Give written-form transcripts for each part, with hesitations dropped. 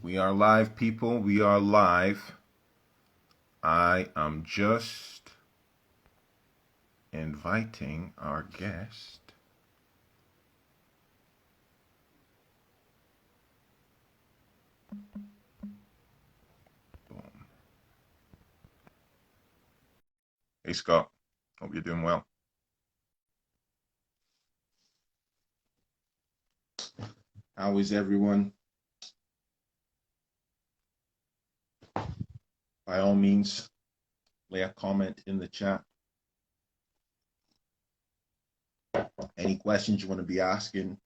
We are live, people. We are live. I am just inviting our guest. Boom. Hey, Scott. Hope you're doing well. How is everyone? By all means, lay a comment in the chat. Any questions you want to be asking?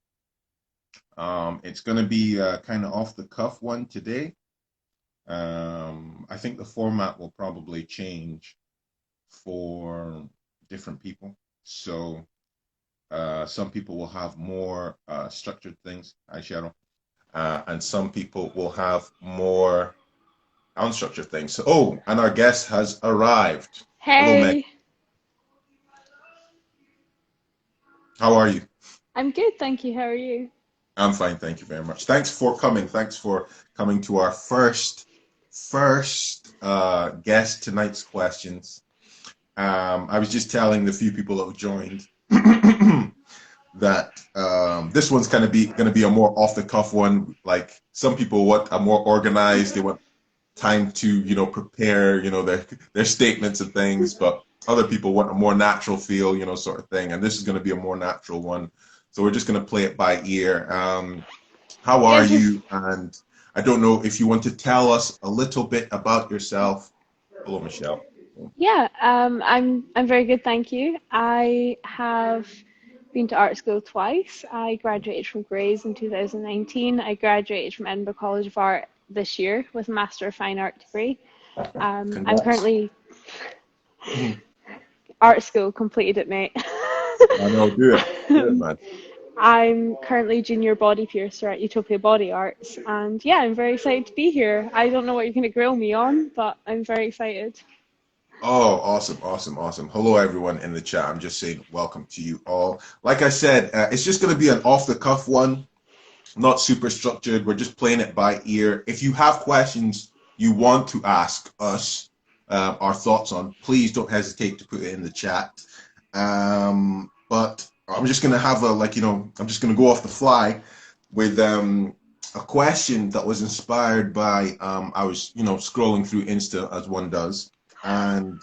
It's going to be kind of off the cuff one today. I think the format will probably change for different people. So some people will have more structured things, hi Cheryl, and some people will have more unstructured things. So, oh, and our guest has arrived. Hello, Meg. Hey, How are you? I'm good, thank you. How are you? I'm fine, thank you very much. Thanks for coming. Thanks for coming to our first guest tonight's questions. I was just telling the few people that have joined that this one's kind of going to be a more off the cuff one. Like some people want a more organized, they want time to prepare their statements and things, but other people want a more natural feel, sort of thing. And this is going to be a more natural one. So we're just going to play it by ear. How Yeah, are just you? And I don't know if you want to tell us a little bit about yourself. Hello, Michelle. yeah. I'm very good, thank you. I have been to art school twice. I graduated from Grays in 2019. I graduated from Edinburgh College of Art this year with a Master of Fine Art degree. I'm Congrats. currently Mhm. art school completed it, mate. I know, do it. Do it, man. I'm currently junior body piercer at Utopia Body Arts, and yeah, I'm very excited to be here. I don't know what you're going to grill me on, but I'm very excited. Oh, awesome, awesome, awesome. Hello, everyone in the chat. I'm just saying welcome to you all. Like I said, it's just going to be an off the cuff one, not super structured. We're just playing it by ear. If you have questions you want to ask us our thoughts on, please don't hesitate to put it in the chat. But I'm just going to have I'm just going to go off the fly with a question that was inspired by, I was, scrolling through Insta as one does. And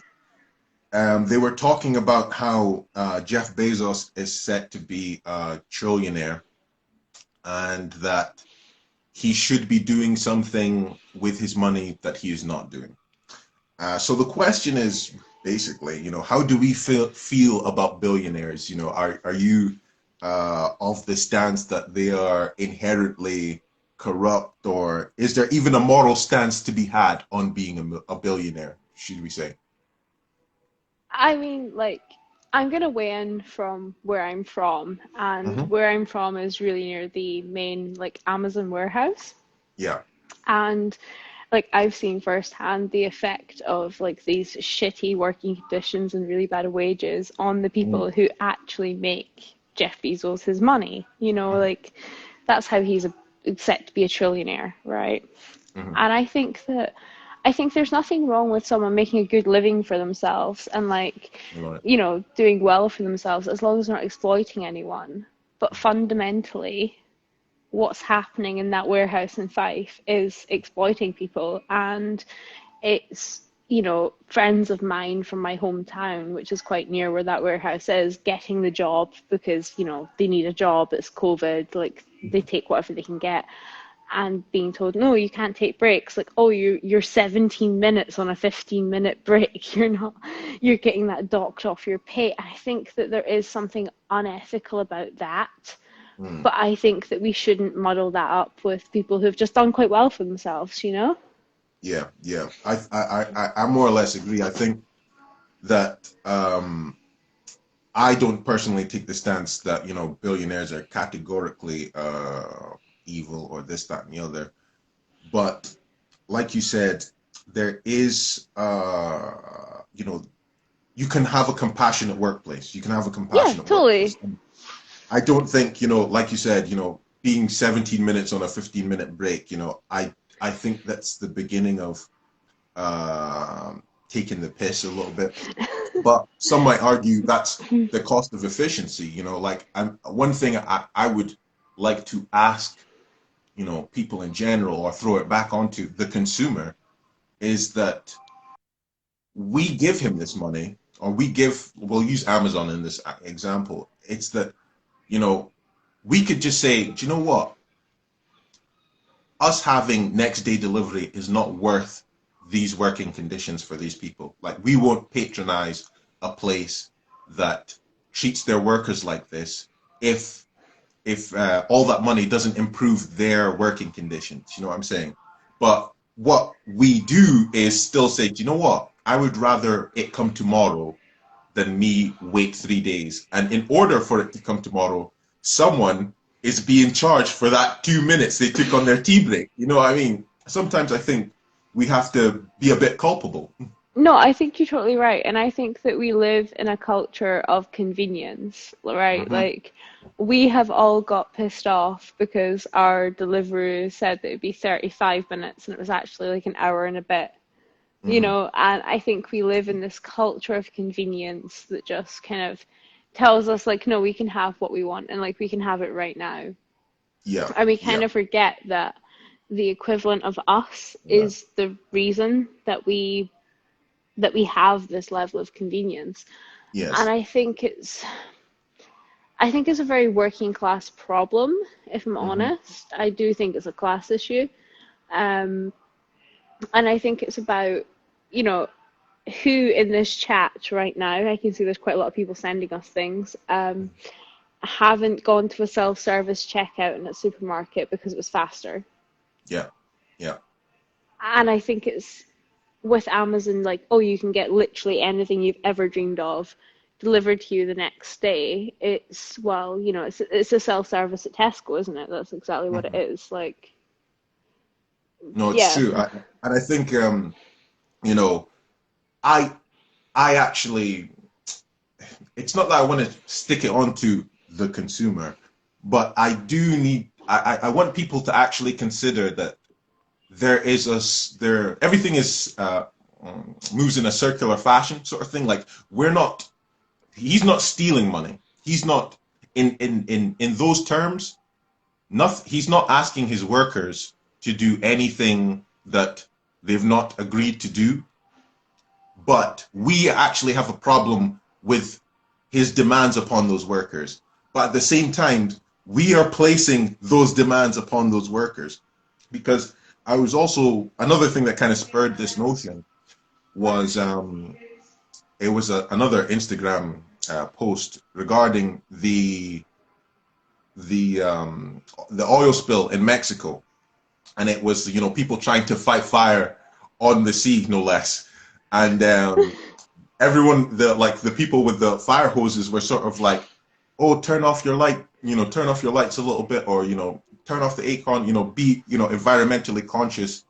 they were talking about how Jeff Bezos is set to be a trillionaire and that he should be doing something with his money that he is not doing. So the question is basically, how do we feel about billionaires? Are you of the stance that they are inherently corrupt, or is there even a moral stance to be had on being a billionaire, should we say? I mean, like, I'm gonna weigh in from where I'm from, and Hmm. where I'm from is really near the main, like, Amazon warehouse. Yeah. And, like, I've seen firsthand the effect of, like, these shitty working conditions and really bad wages on the Mm-hmm. people who actually make Jeff Bezos his money. Like, that's how he's set to be a trillionaire, right? Hmm. And I think there's nothing wrong with someone making a good living for themselves and like, Right. doing well for themselves as long as they're not exploiting anyone. But fundamentally, what's happening in that warehouse in Fife is exploiting people, and it's friends of mine from my hometown, which is quite near where that warehouse is, getting the job because they need a job. It's COVID, like they take whatever they can get, and being told no, you can't take breaks. Like, oh, you're 17 minutes on a 15-minute break. You're getting that docked off your pay. I think that there is something unethical about that, Mm. but I think that we shouldn't muddle that up with people who've just done quite well for themselves. Yeah, yeah. I more or less agree. I think that I don't personally take the stance that, billionaires are categorically evil or this, that, and the other. But like you said, there is you can have a compassionate workplace. You can have a Yeah, compassionate workplace. totally. I don't think, like you said, being 17 minutes on a 15-minute break, I think that's the beginning of taking the piss a little bit. But some might argue that's the cost of efficiency. Like one thing I would like to ask, people in general, or throw it back onto the consumer, is that we give him this money, or we'll use Amazon in this example. It's that, you know, we could just say, do you know what? Us having next day delivery is not worth these working conditions for these people. Like, we won't patronize a place that treats their workers like this if all that money doesn't improve their working conditions. You know what I'm saying? But what we do is still say, do you know what? I would rather it come tomorrow than me wait 3 days. And in order for it to come tomorrow, someone is being charged for that 2 minutes they took on their tea break. You know what I mean? Sometimes I think we have to be a bit culpable. No, I think you're totally right. And I think that we live in a culture of convenience, right? Hmm. Like, we have all got pissed off because our delivery said that it'd be 35 minutes and it was actually like an hour and a bit, Hmm. And I think we live in this culture of convenience that just kind of tells us, like, no, we can have what we want and like we can have it right now. Yeah, And we kind yeah, of forget that the equivalent of us yeah. is the reason that we have this level of convenience. And Yes. I think it's a very working class problem, if I'm Hmm. honest. I do think it's a class issue. Um, and I think it's about, you know, who in this chat right now, I can see there's quite a lot of people sending us things, haven't gone to a self-service checkout in a supermarket because it was faster. Yeah, yeah. And I think it's with Amazon, like, oh, you can get literally anything you've ever dreamed of delivered to you the next day. It's, well, it's a self-service at Tesco, isn't it? That's exactly what it Hmm. is. Like, No, it's yeah. true. And I think, you know, I I actually, it's not that I want to stick it onto the consumer, but I want people to actually consider that everything is moves in a circular fashion, sort of thing. Like, he's not stealing money. He's not in those terms. He's not asking his workers to do anything that they've not agreed to do. But we actually have a problem with his demands upon those workers. But at the same time, we are placing those demands upon those workers. Because I was also, another thing that kind of spurred this notion was, it was another Instagram post regarding the the oil spill in Mexico, and it was, people trying to fight fire on the sea, no less. And everyone, the people with the fire hoses were sort of like, oh, turn off your light, turn off your lights a little bit, or turn off the aircon, be environmentally conscious.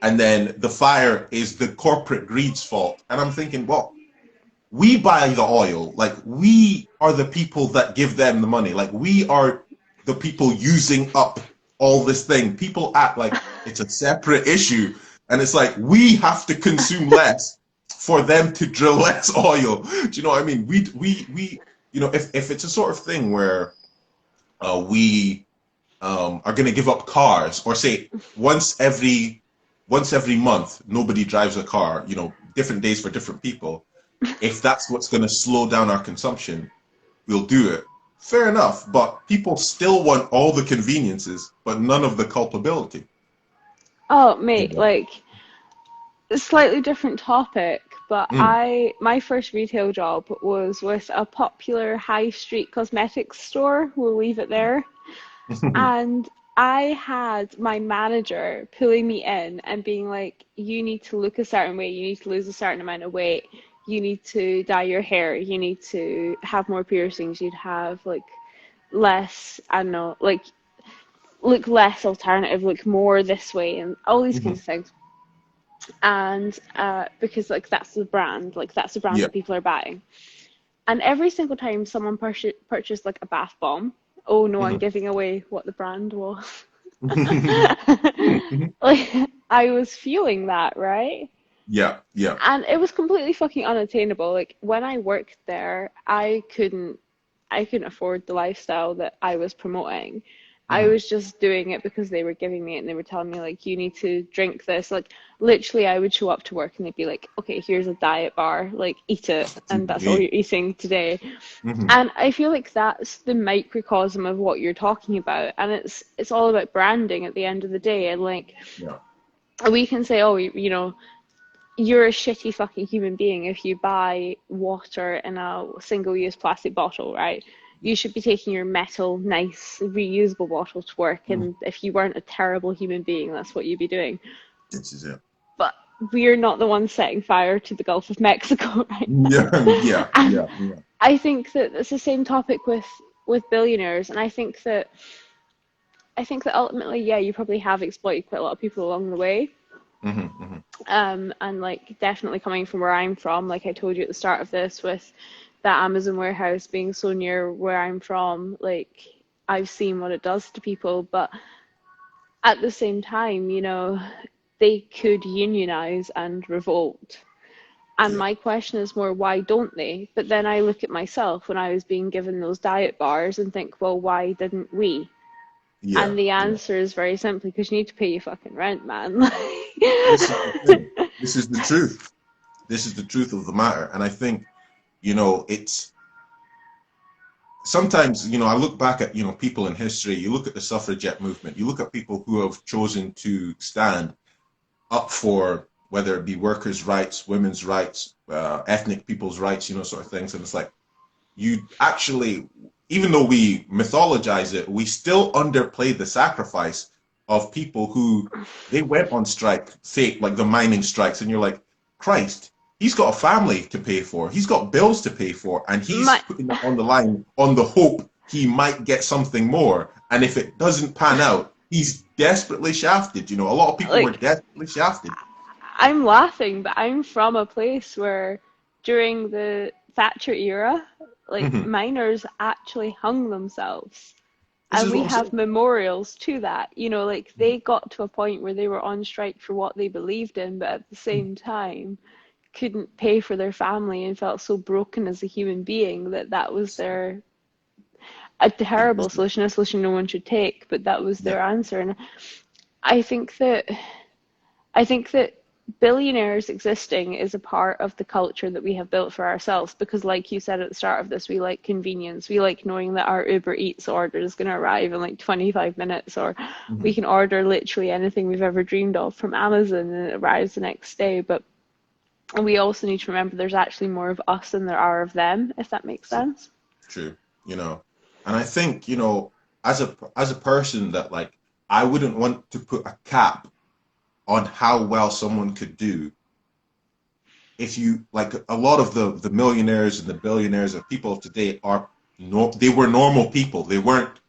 And then the fire is the corporate greed's fault. And I'm thinking, well, we buy the oil, like, we are the people that give them the money, like, we are the people using up all this thing. People act like it's a separate issue, and it's like we have to consume less for them to drill less oil. Do you know what I mean? We if it's a sort of thing where we are going to give up cars, or say once every month nobody drives a car, different days for different people. If that's what's going to slow down our consumption, we'll do it. Fair enough, but people still want all the conveniences, but none of the culpability. Oh, You mate, know? like, a slightly different topic, but Mm. my first retail job was with a popular high street cosmetics store. We'll leave it there. And I had my manager pulling me in and being like, you need to look a certain way, you need to lose a certain amount of weight, you need to dye your hair, you need to have more piercings, you'd have like less, I don't know, like look less alternative, look more this way, and all these kinds Mhm. of things. And because like that's the brand Yeah. that people are buying. And every single time someone purchased like a bath bomb, oh no, I'm Mhm. giving away what the brand was. Like, I was feeling that, right? Yeah, yeah. And it was completely fucking unattainable. Like when I worked there, I couldn't afford the lifestyle that I was promoting. I Hmm. was just doing it because they were giving me it and they were telling me like you need to drink this. Like literally I would show up to work and they'd be like, "Okay, here's a diet bar, like eat it and that's all GG. you're eating today." Hmm. And I feel like that's the microcosm of what you're talking about. And it's all about branding at the end of the day. And like Yeah. we can say, "Oh, you're a shitty fucking human being if you buy water in a single-use plastic bottle, right? You should be taking your metal, nice, reusable bottle to work, Mhm. and if you weren't a terrible human being, that's what you'd be doing." This is it. But we're not the ones setting fire to the Gulf of Mexico right Yeah, now. yeah, And yeah, yeah. I think that it's the same topic with billionaires, and I think that ultimately, yeah, you probably have exploited quite a lot of people along the way. Hmm. Hmm. And like definitely coming from where I'm from, like I told you at the start of this, with that Amazon warehouse being so near where I'm from, like I've seen what it does to people. But at the same time, they could unionize and revolt. And Yeah, my question is more, why don't they? But then I look at myself when I was being given those diet bars and think, well, why didn't we? yeah, And the yeah. answer is very simply because you need to pay your fucking rent, man. This is the thing. This is the truth. This is the truth of the matter. And I think, it's sometimes, I look back at, people in history, you look at the suffragette movement, you look at people who have chosen to stand up for whether it be workers' rights, women's rights, ethnic people's rights, sort of things. And it's like, you actually, even though we mythologize it, we still underplay the sacrifice of people who they went on strike, say like the mining strikes, and you're like, Christ, he's got a family to pay for, he's got bills to pay for, and he's My, putting that on the line on the hope he might get something more. And if it doesn't pan out, he's desperately shafted. A lot of people were like, desperately shafted. I'm laughing, but I'm from a place where during the Thatcher era, like Mhm. miners actually hung themselves. This And is what we I'm have saying. memorials to that. Like they got to a point where they were on strike for what they believed in, but at the same time couldn't pay for their family and felt so broken as a human being that that was their a It was, terrible solution, a solution no one should take, but that was yeah. their answer. And I think that I think that billionaires existing is a part of the culture that we have built for ourselves because, like you said at the start of this, we like convenience. We like knowing that our Uber Eats order is going to arrive in like 25 minutes, or we Mhm. can order literally anything we've ever dreamed of from Amazon and it arrives the next day. But we also need to remember there's actually more of us than there are of them, if that makes True, sense. true. And I think, as a person that like I wouldn't want to put a cap on how well someone could do if you like a lot of the millionaires and the billionaires and people of today are no they were normal people. They weren't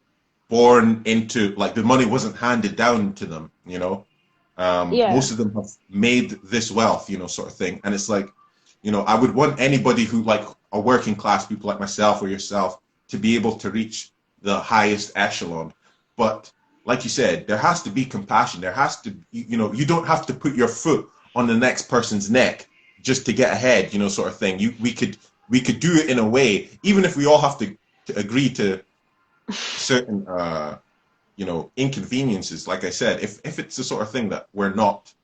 born into like the money wasn't handed down to them. Yeah. Most of them have made this wealth, sort of thing. And it's like, I would want anybody who like a working class people like myself or yourself to be able to reach the highest echelon. But like you said, there has to be compassion. There has to, you don't have to put your foot on the next person's neck just to get ahead, sort of thing. We could do it in a way, even if we all have to agree to certain inconveniences. Like I said, if it's the sort of thing that we're not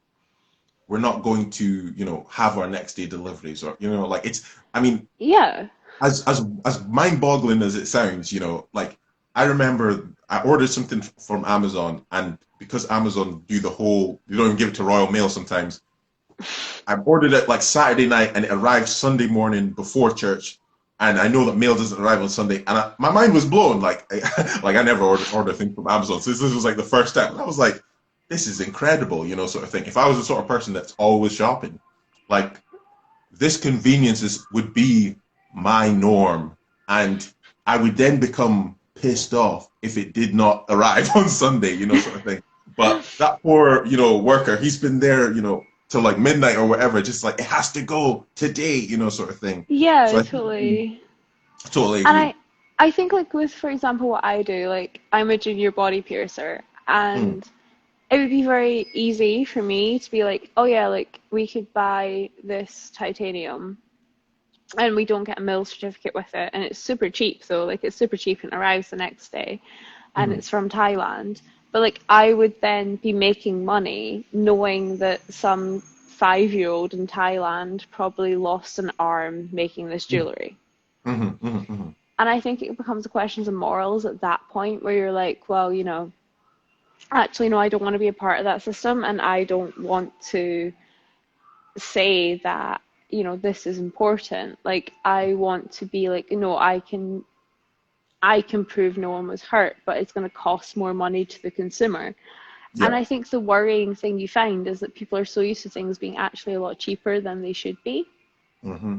going to have our next day deliveries, or like it's, I mean, Yeah. as mind-boggling as it sounds, like I remember I ordered something from Amazon, and because Amazon do the whole, you don't even give it to Royal Mail sometimes. I ordered it like Saturday night, and it arrived Sunday morning before church. And I know that mail doesn't arrive on Sunday, and my mind was blown. Like, like I never order things from Amazon, so this was like the first time. And I was like, "This is incredible," sort of thing. If I was the sort of person that's always shopping, like this would be my norm, and I would then become pissed off if it did not arrive on Sunday, sort of thing. But that poor, worker, he's been there, till like midnight or whatever, just like it has to go today, sort of thing. So Yeah, I totally, totally. totally And agree. I think like with, for example, what I do, like I'm a junior body piercer Mm. And it would be very easy for me to be like, oh yeah, like we could buy this titanium and we don't get a mill certificate with it, and it's super cheap, so like it's super cheap and arrives the next day, and Mm. it's from Thailand. But like I would then be making money knowing that some 5-year-old in Thailand probably lost an arm making this Mm. jewelry. Mm. Mm. Mm. And I think it becomes a question of morals at that point where you're like, well, actually, no, I don't want to be a part of that system, and I don't want to say that, this is important. Like, I want to be like, no, I can prove no one was hurt, but it's going to cost more money to the consumer. And Yeah. I think the worrying thing you find is that people are so used to things being actually a lot cheaper than they should be. Mm-hmm.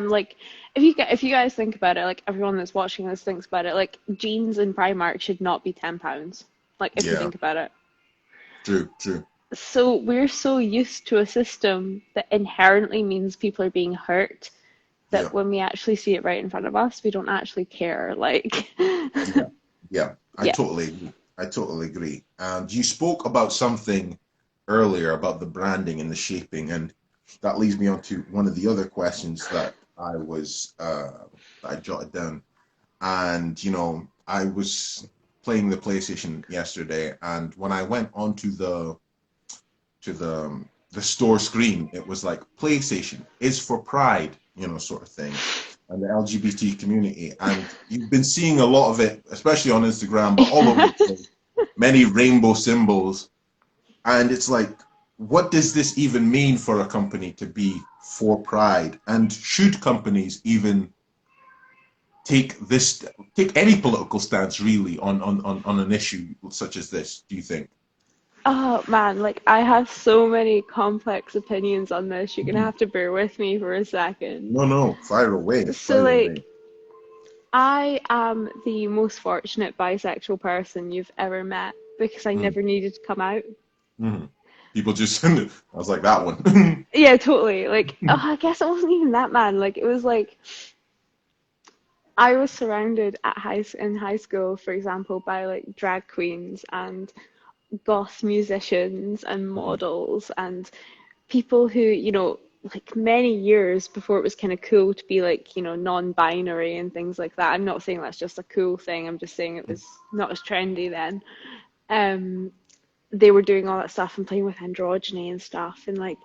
Like if you guys think about it, like everyone that's watching this thinks about it, like jeans in Primark should not be £10. Like if you Yeah. think about it. True. True. So we're so used to a system that inherently means people are being hurt that Yeah. when we actually see it right in front of us, we don't actually care. Like, Yeah. Yeah. I yeah. totally agree. I totally agree. And you spoke about something earlier about the branding and the shaping, and that leads me on to one of the other questions that I jotted down. And I was playing the PlayStation yesterday, and when I went onto the store screen, it was like PlayStation is for pride, sort of thing, and the LGBT community. And you've been seeing a lot of it, especially on Instagram, but all over the place, many rainbow symbols. And it's like, what does this even mean for a company to be for pride? And should companies even take any political stance really on an issue such as this, do you think? Oh man, like I have so many complex opinions on this. You're gonna Mhm. have to bear with me for a second. No, no, fire away, So fire like away. I am the most fortunate bisexual person you've ever met because I Mm. never needed to come out. Mhm. People just, I was like that one. Yeah, totally. Like, oh, I guess it wasn't even that, man. Like, it was like I was surrounded in high school, for example, by like drag queens and goth musicians and Mhm. models and people who, like many years before it was kind of cool to be like, non-binary and things like that. I'm not saying that's just a cool thing. I'm just saying it was not as trendy then. Um, they were doing all that stuff and playing with androgyny and stuff, and like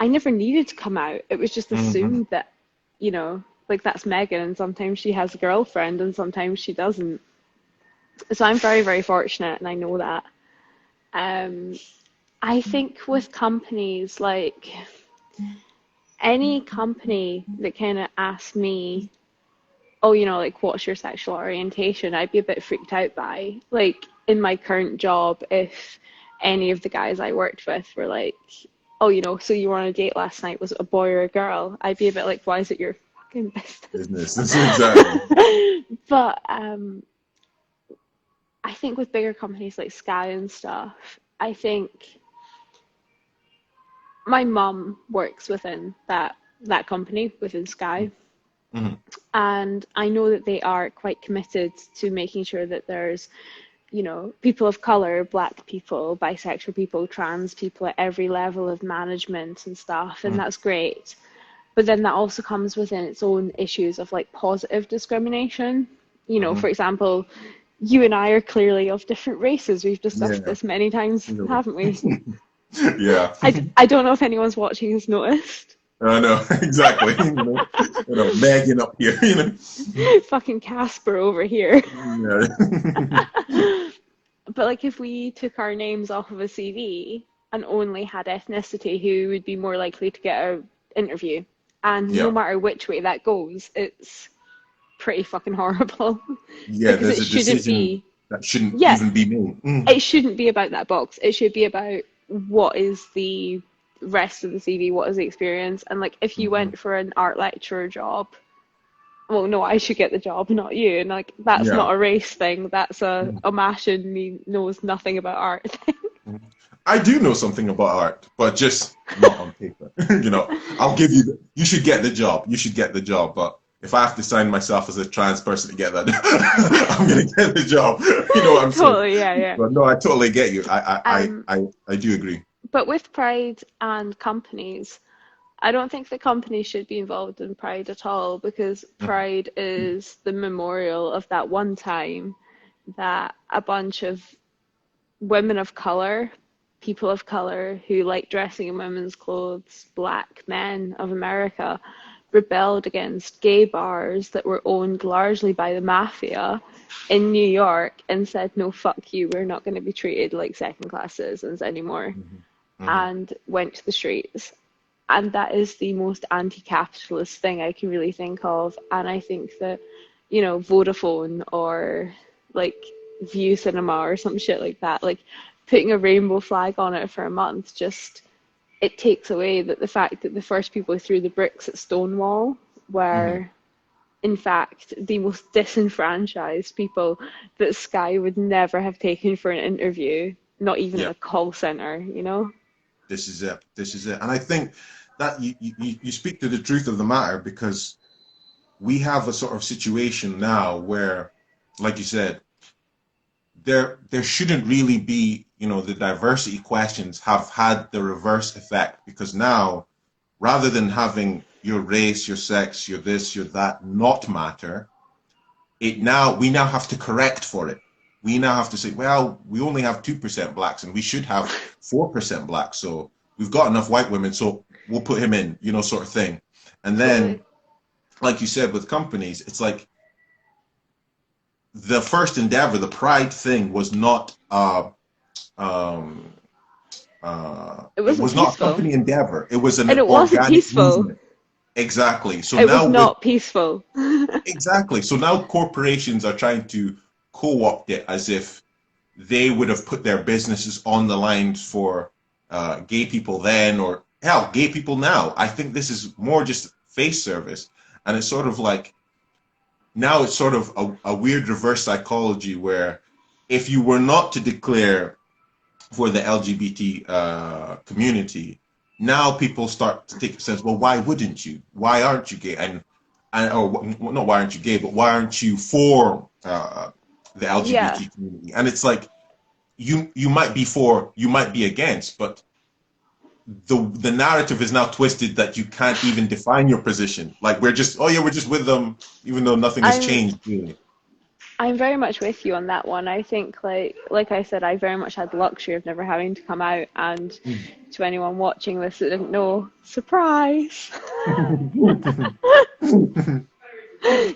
I never needed to come out. It was just Mhm. assumed that, like that's Megan, and sometimes she has a girlfriend and sometimes she doesn't. So I'm very, very fortunate, and I know that. Um, I think with companies, like any company that kind of asks me, oh, like what's your sexual orientation, I'd be a bit freaked out by. Like in my current job, if any of the guys I worked with were like, oh, so you were on a date last night, was it a boy or a girl? I'd be a bit like, why is it your fucking Business, business? that's exactly. But I think with bigger companies like Sky and stuff, I think my mum works within that company within Sky, Mhm. and I know that they are quite committed to making sure that there's people of color, black people, bisexual people, trans people at every level of management and stuff, and Mhm. that's great. But then that also comes within its own issues of like positive discrimination. For Mhm. example, you and I are clearly of different races. We've discussed Yeah, this many times, really. haven't we? Yeah. I don't know if anyone's watching has noticed. I know, exactly. Megan up here, Fucking Casper over here. Yeah. But like if we took our names off of a CV and only had ethnicity, who would be more likely to get an interview? And no Yeah. matter which way that goes, it's pretty fucking horrible Yeah, because there's it a shouldn't decision be, that shouldn't yeah, even be made. Mm. it shouldn't be about that box. It should be about what is the rest of the CV, what is the experience. And like if you Mhm. went for an art lecturer job, well, no, I should get the job, not you. And like that's Yeah. not a race thing. That's a Mhm. Omashin knows nothing about art thing. Mhm. I do know something about art, but just not on paper. I'll give you you should get the job. You should get the job, but if I have to sign myself as a trans person to get that, I'm gonna get the job. You know what I'm saying? Totally, yeah, yeah. But no, I totally get you. Um, I do agree. but with Pride and companies, I don't think the company should be involved in Pride at all because Mhm, Pride is the memorial of that one time that a bunch of women of color, people of color who like dressing in women's clothes, black men of America, rebelled against gay bars that were owned largely by the mafia in New York and said, no, fuck you, we're not going to be treated like second class citizens anymore, mhm, mhm. and went to the streets. And that is the most anti-capitalist thing I can really think of. And I think that, Vodafone or like View Cinema or some shit like that, like putting a rainbow flag on it for a month, just it takes away that the fact that the first people who threw the bricks at Stonewall Mhm. were in fact the most disenfranchised people that Sky would never have taken for an interview, not even in Yeah, a call center. this is it. This is it. And I think that you speak to the truth of the matter because we have a sort of situation now where, like you said, there shouldn't really be, the diversity questions have had the reverse effect because now, rather than having your race, your sex, your this, your that not matter, we now have to correct for it. We now have to say, well, we only have 2% blacks and we should have 4% blacks. So we've got enough white women, so we'll put him in, sort of thing. And then, Totally. like you said, with companies, it's like the first endeavor, the pride thing was not um, It it wasn't was not a peaceful. company endeavor. It was And an it wasn't organic peaceful. movement. Exactly. So It was now with not peaceful. exactly. So now corporations are trying to co-opt it as if they would have put their businesses on the line for gay people then, or hell, gay people now. I think this is more just face service, and it's sort of like now it's sort of a weird reverse psychology where if you were not to declare for the LGBT community, now people start to take a sense. Well, why wouldn't you? Why aren't you gay? And or not why aren't you gay, but why aren't you for the Yeah. LGBT community? And it's like you might be for, you might be against, but the narrative is now twisted that you can't even define your position. Like we're just, oh yeah, we're just with them, even though nothing has I'm changed really. I'm very much with you on that one. I think like I said, I very much had the luxury of never having to come out, and to anyone watching this that didn't know, surprise.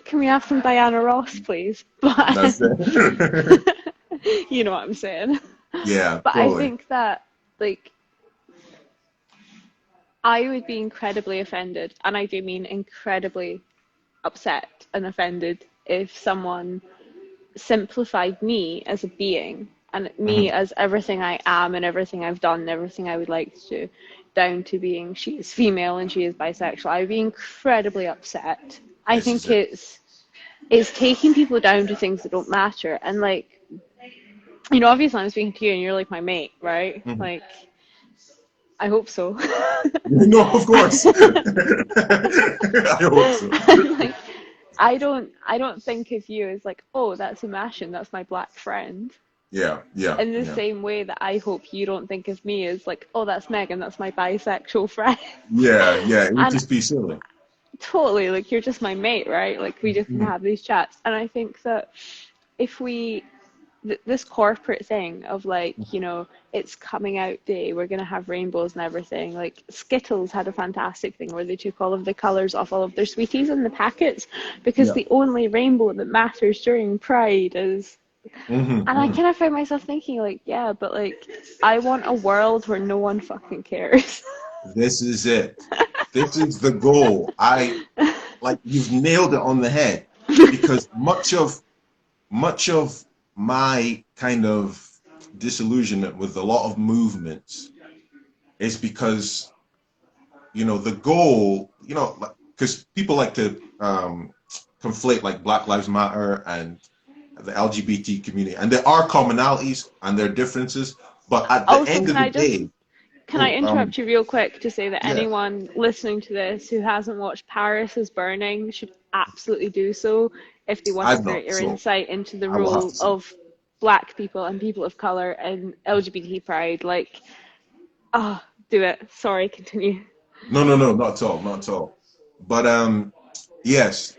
Can we have some Diana Ross, please? But That's it. you know what I'm saying. Yeah, But I totally. think that like I would be incredibly offended, and I do mean incredibly upset and offended if someone simplified me as a being and me Hmm. as everything I am and everything I've done and everything I would like to do, down to being she is female and she is bisexual. I would be incredibly upset. I This is think it. it's taking people down to things that don't matter. And like, obviously I'm speaking to you and you're like my mate, right? Mhm. Like, I hope so. No, of course. I hope so. Like, I don't think of you as like, oh, that's Imagine, that's my black friend. Yeah, yeah, In the yeah, same way that I hope you don't think of me as like, oh, that's Megan, that's my bisexual friend. yeah, yeah. It would And just be silly. totally, like, you're just my mate, right? Like, we just can Mhm. have these chats. And I think that if this corporate thing of like, it's coming out day, we're going to have rainbows and everything. Like, Skittles had a fantastic thing where they took all of the colors off all of their sweeties in the packets because Yeah. the only rainbow that matters during Pride is. Hmm. And I Hmm. kind of found myself thinking, like, yeah, but like, I want a world where no one fucking cares. This is it. This is the goal. Like you've nailed it on the head because much of my kind of disillusionment with a lot of movements is because the goal, because people like to conflate like Black Lives Matter and the LGBT community, and there are commonalities and there are differences, but at the Also, end of can the I just day, can I oh, interrupt you real quick to say that yeah, anyone listening to this who hasn't watched Paris is Burning should absolutely do so if they want a I've not, greater so insight into the I will have role to see. of Black people and people of color in LGBT pride. Like, ah, do it. Sorry, continue. No, no, no, not at all, not at all. But yes,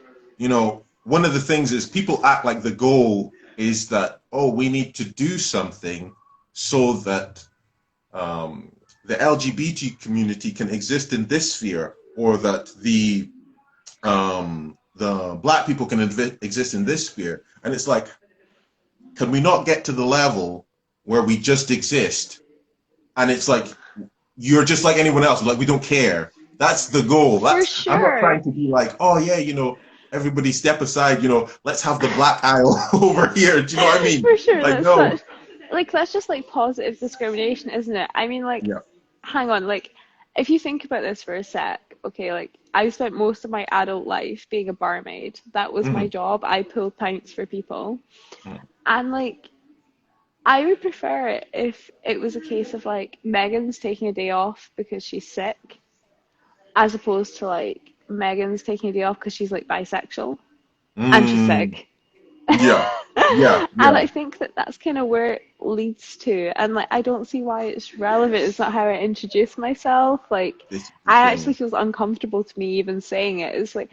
one of the things is people act like the goal is that, oh, we need to do something so that um, the LGBT community can exist in this sphere, or that the black people can exist in this sphere. And it's like, can we not get to the level where we just exist? And it's like you're just like anyone else. Like we don't care. That's the goal. For I'm not sure. trying to be like, oh yeah, everybody step aside. Let's have the black aisle over here. Do you know what I mean? For sure, Like that's no. such like that's just like positive discrimination, isn't it? I mean, like, Yeah. hang on, like, if you think about this for a sec, okay, like, I spent most of my adult life being a barmaid. That was my Hmm. job. I pulled pints for people. And like, I would prefer it if it was a case of like Megan's taking a day off because she's sick, as opposed to like Megan's taking a day off because she's like bisexual and she's Mm. sick. Yeah. Yeah. And Yeah. I think that that's kind of where it leads to. And like, I don't see why it's relevant. It's not how I introduce myself. Like, This is the I actually thing. feels uncomfortable to me even saying it. It's like,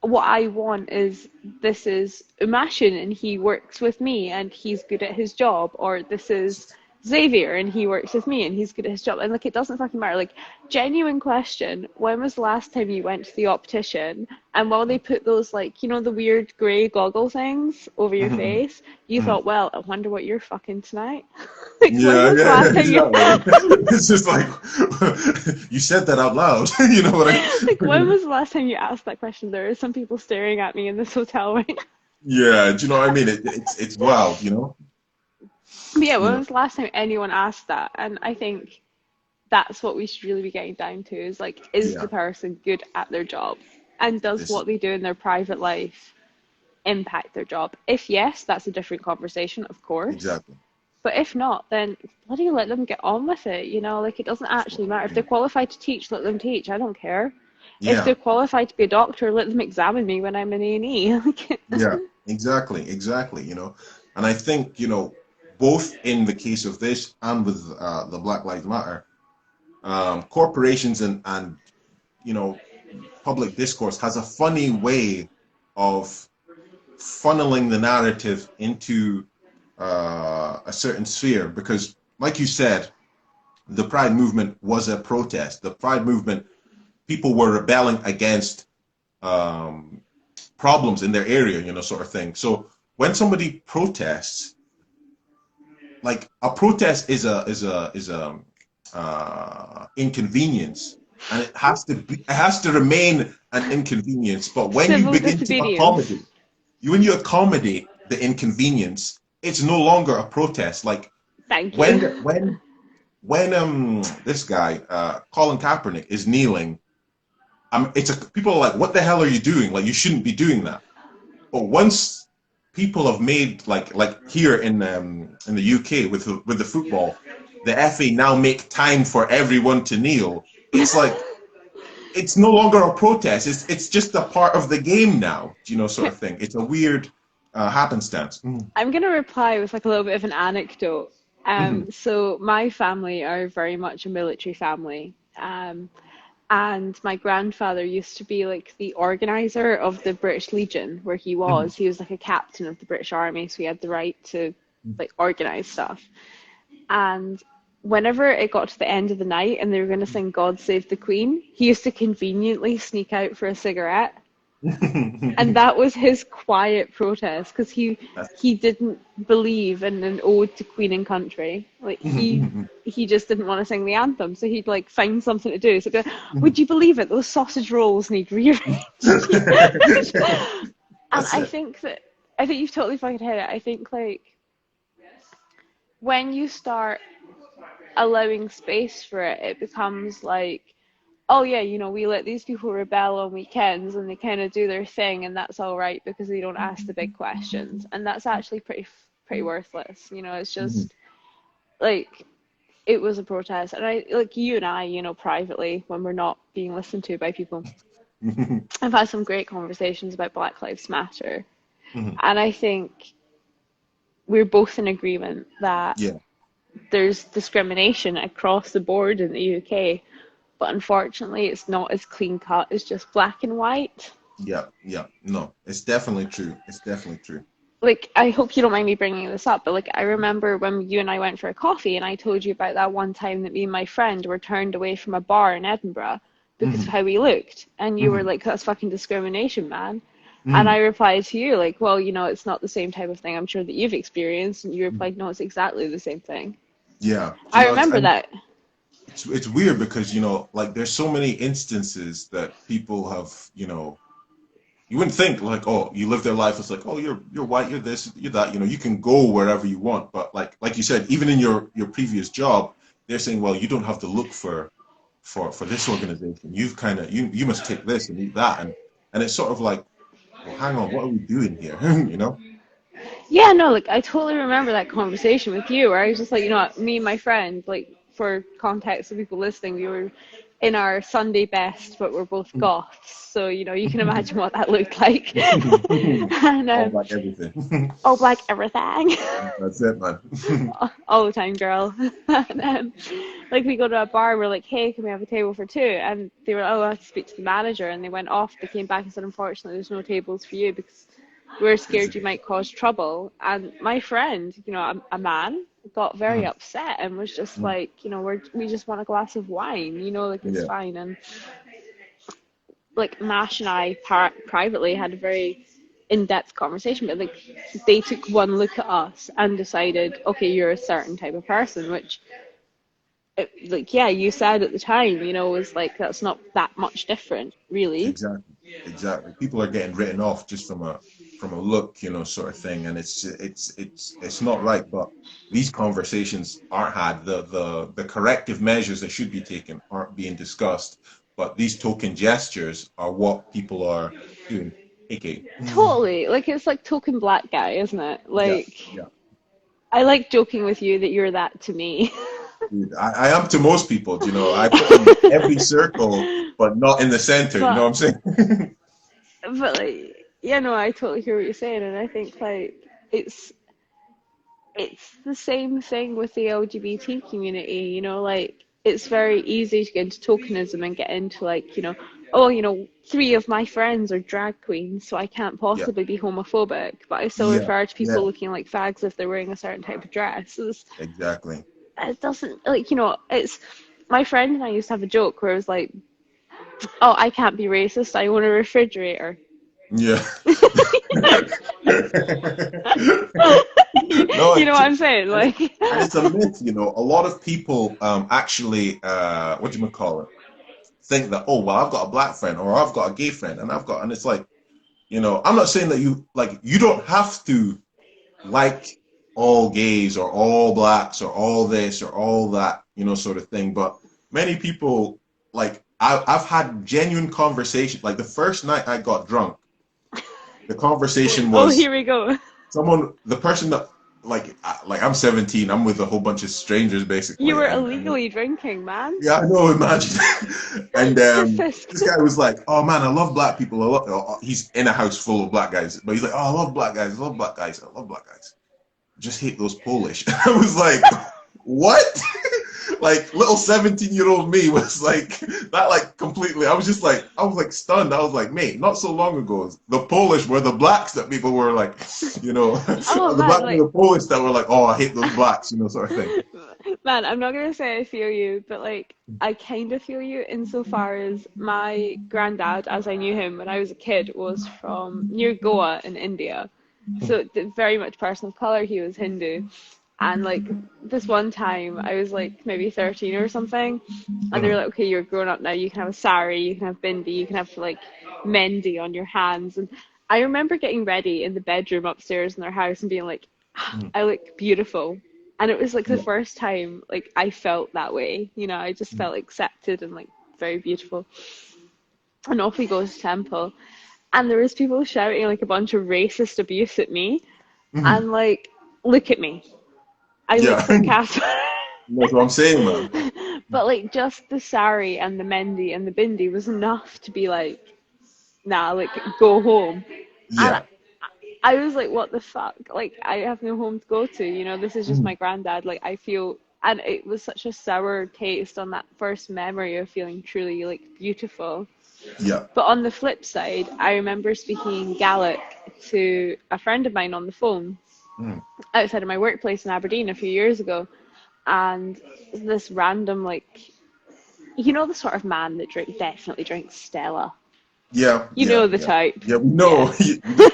what I want is this is Umashin and he works with me and he's good at his job, or this is Xavier and he works with me and he's good at his job. And like, it doesn't fucking matter. Like, genuine question, when was the last time you went to the optician and while they put those, like, the weird grey goggle things over your Hmm. face, you Hmm. thought, well, I wonder what you're fucking tonight? Like, when Yeah, was the yeah, yeah, last time you exactly. It's just like you said that out loud. You know what like, when I was the last time you asked that question? There are some people staring at me in this hotel right now. Yeah, do you know what I mean? It's wild, you know? But yeah, You when know. was the last time anyone asked that? And I think that's what we should really be getting down to is like, is Yeah. the person good at their job? And does This is what they do in their private life impact their job? If yes, that's a different conversation, of course. exactly. But if not, then bloody let them get on with it. Like, it doesn't That's what actually I'm matter. If they're saying. qualified to teach, let them teach. I don't care. If Yeah. they're qualified to be a doctor, let them examine me when I'm in A&E. Like, Yeah. Exactly. Exactly. And I think, both in the case of this and with the Black Lives Matter, corporations and you know public discourse has a funny way of funneling the narrative into a certain sphere because, like you said, the Pride movement was a protest. The Pride movement, people were rebelling against um, problems in their area, sort of thing. So when somebody protests, like a protest is a inconvenience, and it has to remain an inconvenience. But when you civil begin to disobedience. accommodate when you accommodate the inconvenience, it's no longer a protest. Like Thank when you. when when this guy Colin Kaepernick is kneeling, people are like, "What the hell are you doing? Like you shouldn't be doing that." But once people have made like here in the UK with the football, the FA now make time for everyone to kneel. It's like it's no longer a protest. It's just a part of the game now. Sort of thing. It's a weird happenstance. Mm. I'm going to reply with like a little bit of an anecdote. Mhm. So my family are very much a military family. And my grandfather used to be like the organizer of the British Legion, where he Mhm. was. He was like a captain of the British Army, so he had the right to like organize stuff. And whenever it got to the end of the night and they were going to sing God Save the Queen, he used to conveniently sneak out for a cigarette. And that was his quiet protest because he That's- he didn't believe in an ode to Queen and country. Like, he just didn't want to sing the anthem, so he'd like find something to do. So he'd be like, would you believe it? Those sausage rolls need rearranging. And That's it. I think you've totally fucking hit it. I think like when you start allowing space for it, it becomes like, oh yeah, we let these people rebel on weekends and they kind of do their thing and that's all right because they don't ask the big questions. And that's actually pretty worthless. It's Mhm. just like it was a protest. And I like you and I, privately when we're not being listened to by people, I've had some great conversations about Black Lives Matter, Mhm. and I think we're both in agreement that Yeah, there's discrimination across the board in the UK, but unfortunately, it's not as clean cut as just black and white. yeah, yeah. No, it's definitely true. It's definitely true. Like, I hope you don't mind me bringing this up, but like, I remember when you and I went for a coffee, and I told you about that one time that me and my friend were turned away from a bar in Edinburgh because of Hmm. how we looked, and you were Hmm. like, "That's fucking discrimination, man." And Hmm. I replied to you like, "Well, it's not the same type of thing I'm sure that you've experienced," and you replied, "No, it's exactly the same thing." Yeah. Do you I know, remember and that. it's weird because, like there's so many instances that people have, you wouldn't think like, oh, you live their life. It's like, oh, you're white, you're this, you're that. You can go wherever you want. But like you said, even in your previous job, they're saying, well, you don't have to look for this organization. You've kind of you must take this and eat that, and it's sort of like, well, hang on, what are we doing here? You know? Yeah, no, like I totally remember that conversation with you where I was just like, what, me and my friend, like for context of people listening, we were in our Sunday best, but we're both goths. So, you can imagine what that looked like. And All black everything. all black everything. That's it, man. All the time, girl. And like we go to a bar, we're like, hey, can we have a table for two? And they were, oh, I have to speak to the manager. And they went off, they came back and said, unfortunately, there's no tables for you because we're scared you Exactly. might cause trouble. And my friend, a man, got very Mhm. upset and was just Mhm. like, we just want a glass of wine, like it's Yeah, fine. And like Mash and I privately had a very in-depth conversation, but like they took one look at us and decided, okay, you're a certain type of person, which like yeah, you said at the time, was like that's not that much different, really. exactly, exactly. People are getting written off just from a look, sort of thing, and it's not right. But these conversations aren't had. The corrective measures that should be taken aren't being discussed. But these token gestures are what people are doing. AK. Totally. Like it's like token black guy, isn't it? Yeah, Like yeah. I like joking with you that you're that to me. Dude, I am to most people, I put in every circle, but not in the center. You know But what I'm saying? like no, I totally hear what you're saying, and I think like it's it's the same thing with the LGBT community, like it's very easy to get into tokenism and get into like, oh, three of my friends are drag queens, so I can't Yeah, possibly be homophobic, but I still yeah, refer to people yeah. looking like fags if they're wearing a certain type of dress. Exactly. It doesn't like, it's my friend and I used to have a joke where it was like, oh, I can't be racist, I own a refrigerator. Yeah. No, You know what I'm saying? and, it, Like, and it's a myth, A lot of people actually, what do you call it? Think that, oh, well, I've got a black friend or I've got a gay friend and it's like, I'm not saying that you don't have to like all gays or all blacks or all this or all that, sort of thing. But many people, like, I've had genuine conversations. Like the first night I got drunk, the conversation oh, was here we go. the person that, like I'm 17, I'm with a whole bunch of strangers You basically, were and illegally drinking, man. yeah, I know, imagine. And Fisk. this guy was like, "Oh man, I love black people. He's in a house full of black guys, but he's like, oh, I love black guys. I love black guys. I love black guys. Just hate those Polish." I was like, "What?" Like little 17-year-old me was like that, like completely. I was like stunned. I was like, mate, not so long ago, the Polish were the blacks that people were like, Oh the man, blacks were like the Polish that were like, oh, I hate those blacks, sort of thing. man, I'm not gonna say I feel you, but like I kind of feel you insofar as my granddad, as I knew him when I was a kid, was from near Goa in India. So very much person of color. He was Hindu. And like this one time, I was like maybe 13 or something, and they were Mhm. like, "Okay, you're grown up now. You can have a sari, you can have bindi, you can have like mendi on your hands." And I remember getting ready in the bedroom upstairs in their house and being like, "Ah, Mhm. I look beautiful." And it was like the Yeah. first time like I felt that way. I just felt accepted and like very beautiful. And off we go to temple, and there was people shouting like a bunch of racist abuse at me, Mhm. and like, look at me. I Yeah. look like Casper. That's what I'm saying, man. But like just the sari and the mendi and the bindi was enough to be like, nah, like, go home. And Yeah. I was like, what the fuck? Like, I have no home to go to, you know, this is just Mm. my granddad. Like, I feel, and it was such a sour taste on that first memory of feeling truly, like, beautiful. Yeah. But on the flip side, I remember speaking Gaelic to a friend of mine on the phone Mm. outside of my workplace in Aberdeen a few years ago. And this random, like, you know, the sort of man that definitely drinks Stella. Yeah. You Yeah. know the Yeah. type. Yeah. We Yeah. know.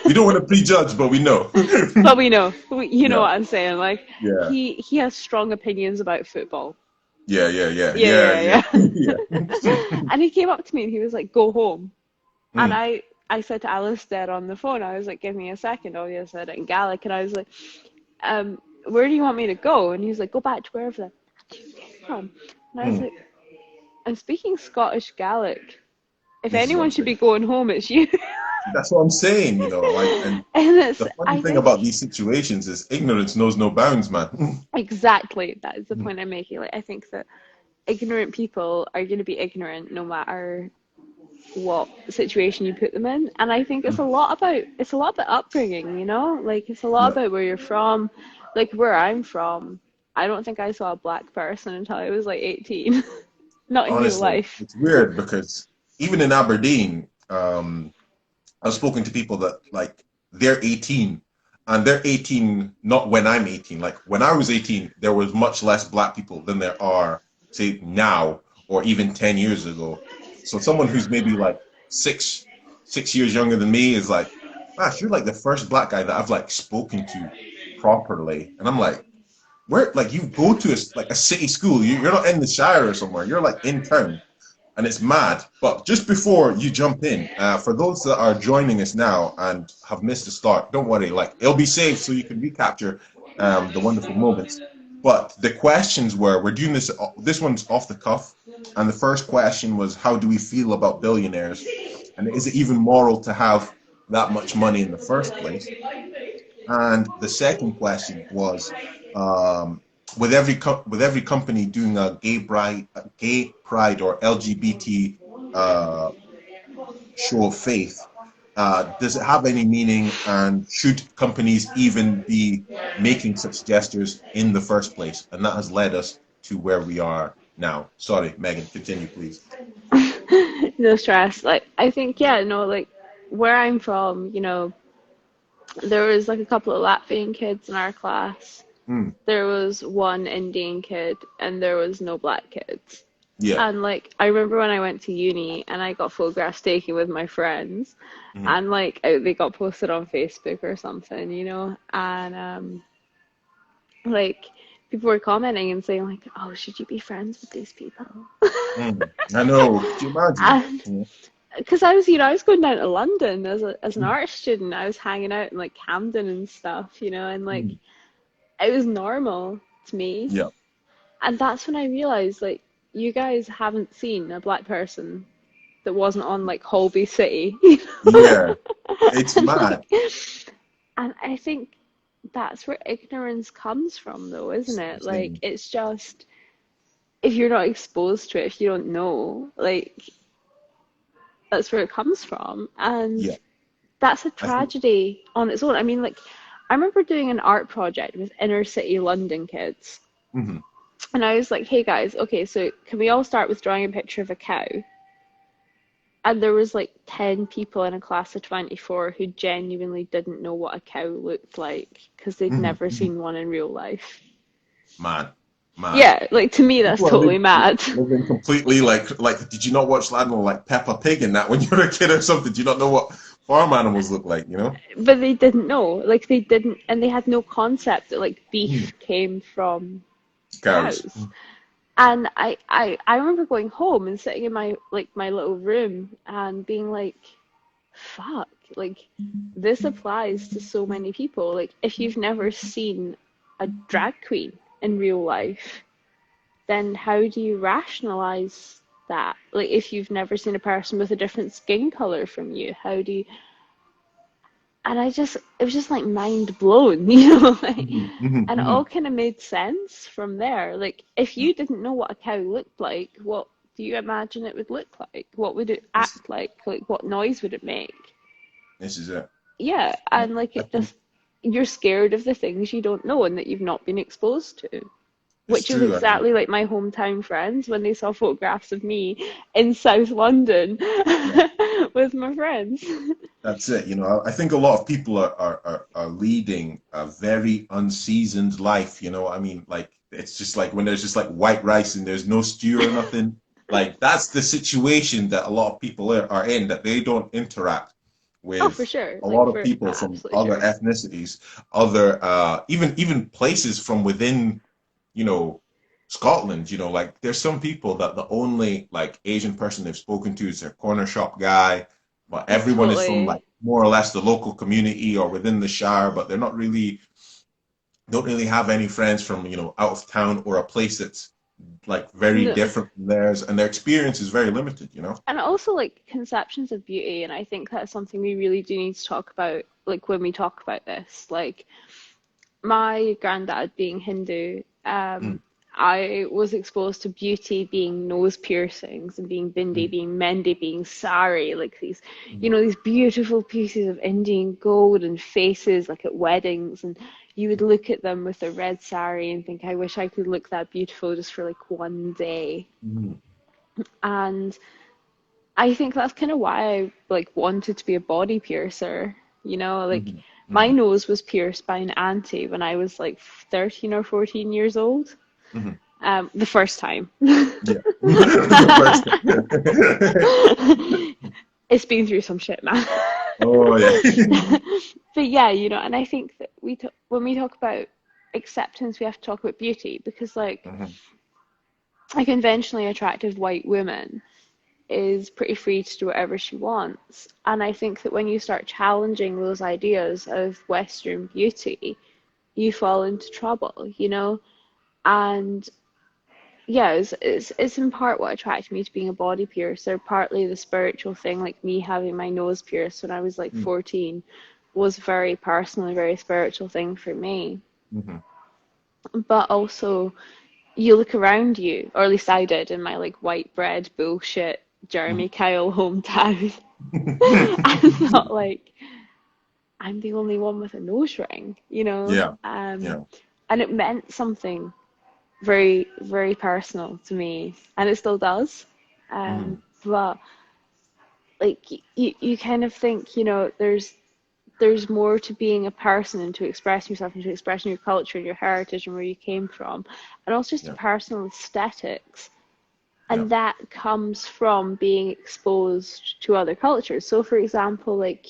We don't want to prejudge, but we know. But we know, you know Yeah. what I'm saying. Like, Yeah. he has strong opinions about football. Yeah. Yeah. Yeah. Yeah, Yeah. yeah, Yeah. yeah. Yeah. And he came up to me and he was like, "Go home." And Mm. I said to Alistair on the phone, I was like, "Give me a second." Oh, yeah, I said it in Gaelic, and I was like, "Where do you want me to go?" And he was like, "Go back to wherever the you came from." And I was Mm. like, "I'm speaking Scottish Gaelic. If This is what anyone I'm should saying. be going home, it's you." That's what I'm saying, you know, like, and And the funny I thing think about these situations is ignorance knows no bounds, man. exactly that is the Mm. point I'm making. Like, I think that ignorant people are going to be ignorant no matter what situation you put them in. And I think Mm. it's a lot about upbringing, you know? Like, it's a lot Yeah, about where you're from. Like, where I'm from, I don't think I saw a black person until I was like 18. Not in real honestly, life. it's weird because even in Aberdeen, I've spoken to people that like they're 18 and they're 18 not when I'm 18. Like when I was 18, there was much less black people than there are, say, now or even 10 years ago. So someone who's maybe like six years younger than me is like, gosh, you're like the first black guy that I've like spoken to properly. And I'm like, where like you go to like a city school, you're not in the Shire or somewhere, you're like in town and it's mad. But just before you jump in, for those that are joining us now and have missed the start, don't worry. Like it'll be saved so you can recapture the wonderful moments. But the questions were, we're doing this. This one's off the cuff, and the first question was, how do we feel about billionaires, and is it even moral to have that much money in the first place? And the second question was, um, with every company doing a gay pride or LGBT uh, show of faith, does it have any meaning? And should companies even be making such gestures in the first place? And that has led us to where we are now. Sorry, Megan, continue, please. No stress. Like, I think, yeah, no, like, where I'm from, you know, there was like a couple of Latvian kids in our class. Mm, There was one Indian kid, and there was no black kids. yeah. And like, I remember when I went to uni and I got photographs taken with my friends, Mm, and like, they got posted on Facebook or something, you know, and like, people were commenting and saying like, "Oh, should you be friends with these people?" I know. Could you imagine? And Yeah. because I was, you know, I was going down to London as an art student, I was hanging out in like Camden and stuff, you know, and like, Mm, it was normal to me. yeah. And that's when I realized, like, you guys haven't seen a black person that wasn't on like Holby City. You know? Yeah. It's And mad. like, and I think that's where ignorance comes from, though, isn't That's what I'm it? Like, saying. it's just, if you're not exposed to it, if you don't know, like, that's where it comes from. And Yeah. that's a I think. tragedy on its own. I mean, like, I remember doing an art project with inner city London kids. Mhm. And I was like, hey guys, okay, so can we all start with drawing a picture of a cow? And there was like 10 people in a class of 24 who genuinely didn't know what a cow looked like because they'd Mhm. never Mhm. seen one in real life. Mad, mad. Yeah, like to me, that's People are totally mad. living completely like. Did you not watch, I don't know, like Peppa Pig and that when you were a kid or something? Do you not know what farm animals look like? You know? But they didn't know. Like they didn't, and they had no concept that like Mm. beef came from Cows. cows. And I remember going home and sitting in my like my little room and being like, fuck, like this applies to so many people. Like if you've never seen a drag queen in real life, then how do you rationalize that? Like if you've never seen a person with a different skin color from you, how do you, and it was just like mind blown, you know, like, Mhm. Mhm. and it all Mhm. kind of made sense from there. Like, if you didn't know what a cow looked like, what do you imagine it would look like? What would it This, act like? Like, what noise would it make? this is it. Yeah, Yeah, and like I it think just, you're scared of the things you don't know and that you've not been exposed to. it's Which is true. I mean, exactly like my hometown friends when they saw photographs of me in South London yeah. with my friends. That's it. You know, I think a lot of people are leading a very unseasoned life. You know, I mean, like it's just like when there's just like white rice and there's no stew or nothing. Like that's the situation that a lot of people are in, that they don't interact Oh, for with sure. a Like lot of for people from absolutely other sure. ethnicities, other even places from within, you know, Scotland. You know, like there's some people that the only like Asian person they've spoken to is their corner shop guy, but everyone is from like Totally. more or less the local community or within the Shire, but they're not really don't really have any friends from, you know, out of town or a place that's like very No. different from theirs, and their experience is very limited, you know. And also like conceptions of beauty, and I think that's something we really do need to talk about, like when we talk about this. Like my granddad being Hindu, Mm, I was exposed to beauty being nose piercings and being bindi, mm, being mendi, being sari, like these, mm, these beautiful pieces of Indian gold and faces like at weddings. And you would look at them with a red sari and think, I wish I could look that beautiful just for like one day. mm, And I think that's kind of why I like wanted to be a body piercer. Like mm, my mm, nose was pierced by an auntie when I was like 13 or 14 years old. mm. The first time. Yeah. The first thing. It's been through some shit, man. Oh yeah. But yeah, and I think that when we talk about acceptance, we have to talk about beauty because, like, Mhm, a conventionally attractive white woman is pretty free to do whatever she wants. And I think that when you start challenging those ideas of Western beauty, you fall into trouble. And yeah, it's in part what attracted me to being a body piercer, partly the spiritual thing, like me having my nose pierced when I was like mm, 14 was very personal, a very spiritual thing for me. mhm, But also, you look around you, or at least I did in my like white bread bullshit Jeremy mhm. Kyle hometown. I'm not like I'm the only one with a nose ring. Yeah, yeah. And it meant something very, very personal to me, and it still does. Mhm, But like you kind of think, there's more to being a person and to expressing yourself and to expressing your culture and your heritage and where you came from, and also just the yeah, personal aesthetics. yeah. And that comes from being exposed to other cultures. So, for example, like,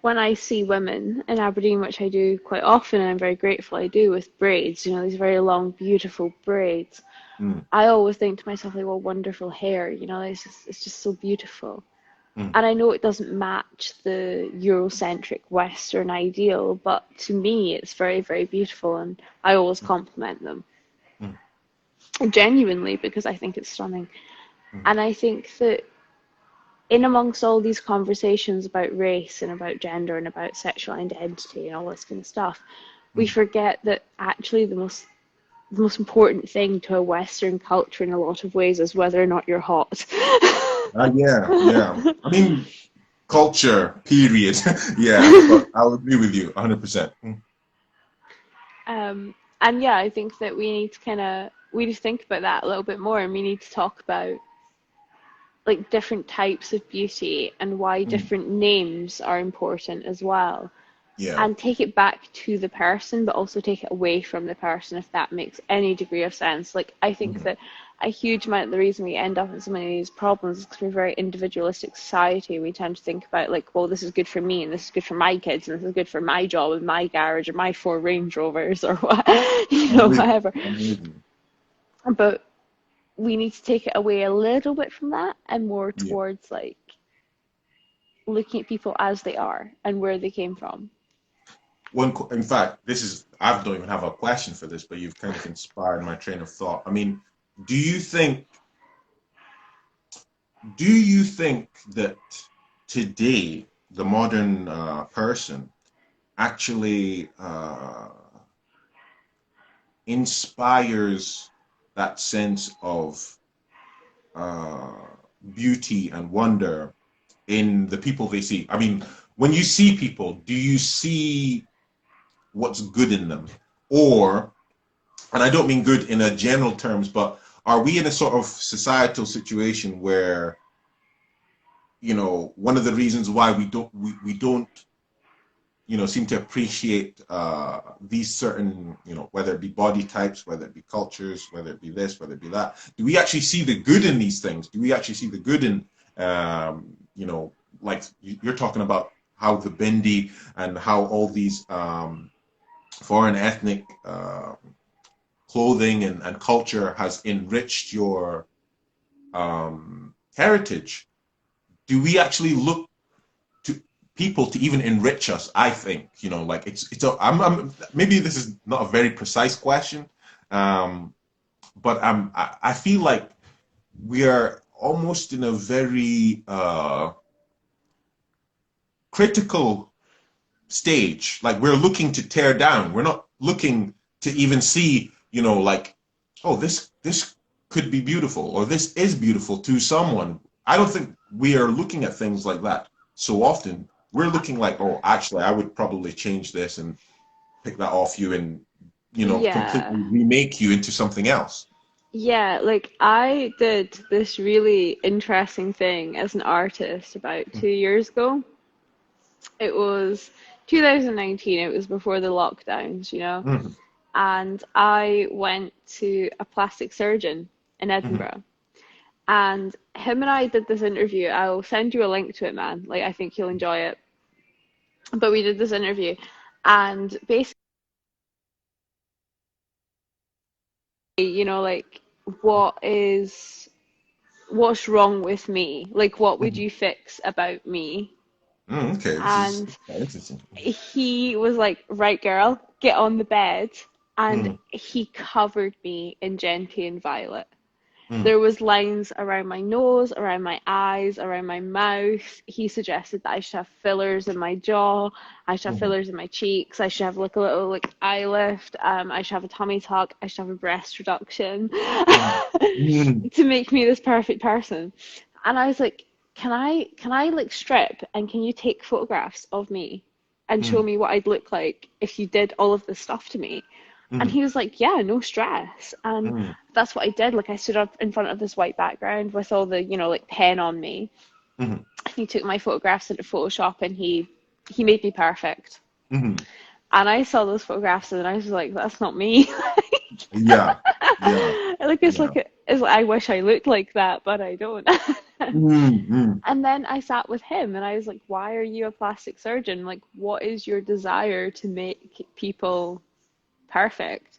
when I see women in Aberdeen, which I do quite often, and I'm very grateful I do, with braids, these very long, beautiful braids, Mm, I always think to myself, like, well, wonderful hair, it's just so beautiful. mm, And I know it doesn't match the Eurocentric Western ideal, but to me, it's very, very beautiful, and I always mm, compliment them mm, genuinely because I think it's stunning. mm, And I think that in amongst all these conversations about race and about gender and about sexual identity and all this kind of stuff, we mm. forget that actually the most important thing to a Western culture in a lot of ways is whether or not you're hot. Yeah, yeah. I mean, culture, period. Yeah, but I'll agree with you 100%. Mm, And yeah, I think that we need to think about that a little bit more, and we need to talk about like different types of beauty and why mm. different names are important as well. Yeah. And take it back to the person, but also take it away from the person, if that makes any degree of sense. Like, I think Mhm, that a huge amount of the reason we end up in so many of these problems is because we're a very individualistic society. We tend to think about, like, well, this is good for me, and this is good for my kids, and this is good for my job, and my garage, or my four Range Rovers, or what, I'm with you. whatever. I'm with you. But we need to take it away a little bit from that and more Yeah. towards, like, looking at people as they are and where they came from. In fact, I don't even have a question for this, but you've kind of inspired my train of thought. I mean, do you think, do you think that today the modern person actually inspires that sense of uh, beauty and wonder in the people they see? I mean, when you see people, do you see what's good in them? Or, and I don't mean good in a general terms, but are we in a sort of societal situation where, you know, one of the reasons why we don't, you know, seem to appreciate these certain, you know, whether it be body types, whether it be cultures, whether it be this, whether it be that. Do we actually see the good in these things? Do we actually see the good in, you know, like you're talking about how the Bindi and how all these foreign ethnic clothing and culture has enriched your heritage? Do we actually look to people to even enrich us? I think, you know, like I'm maybe this is not a very precise question, um, but I feel like we are almost in a very critical stage. Like we're looking to tear down. We're not looking to even see, you know, like, oh, this could be beautiful or this is beautiful to someone. I don't think we are looking at things like that so often. We're looking like, oh, actually, I would probably change this and pick that off you and, you know, Yeah. completely remake you into something else. Yeah, like I did this really interesting thing as an artist about 2 years ago. It was 2019, it was before the lockdowns, you know, Mm-hmm. and I went to a plastic surgeon in Mm-hmm. Edinburgh. And him and I did this interview. I'll send you a link to it, man. Like, I think you'll enjoy it. But we did this interview, and basically, you know, like, what is what's wrong with me? Like, what would Mm-hmm. you fix about me? Okay, this is And interesting. he was like, right, girl, get on the bed. And Mm-hmm. he covered me in gentian and violet. Mm-hmm. There was lines around my nose, around my eyes, around my mouth. He suggested that I should have fillers in my jaw, I should have Mm-hmm. fillers in my cheeks, I should have like a little like eye lift, I should have a tummy tuck, I should have a breast reduction Mm-hmm. to make me this perfect person. And I was like, can I like strip and can you take photographs of me and show me what I'd look like if you did all of this stuff to me? And Mm-hmm. he was like, yeah, no stress. And Mm-hmm. that's what I did. Like I stood up in front of this white background with all the, you know, like pen on me. Mm-hmm. And he took my photographs into Photoshop and he made me perfect. Mm-hmm. And I saw those photographs and I was like, that's not me. Yeah, yeah, Like it's yeah. like it's like I wish I looked like that, but I don't. Mm-hmm. And then I sat with him and I was like, why are you a plastic surgeon? Like, what is your desire to make people perfect?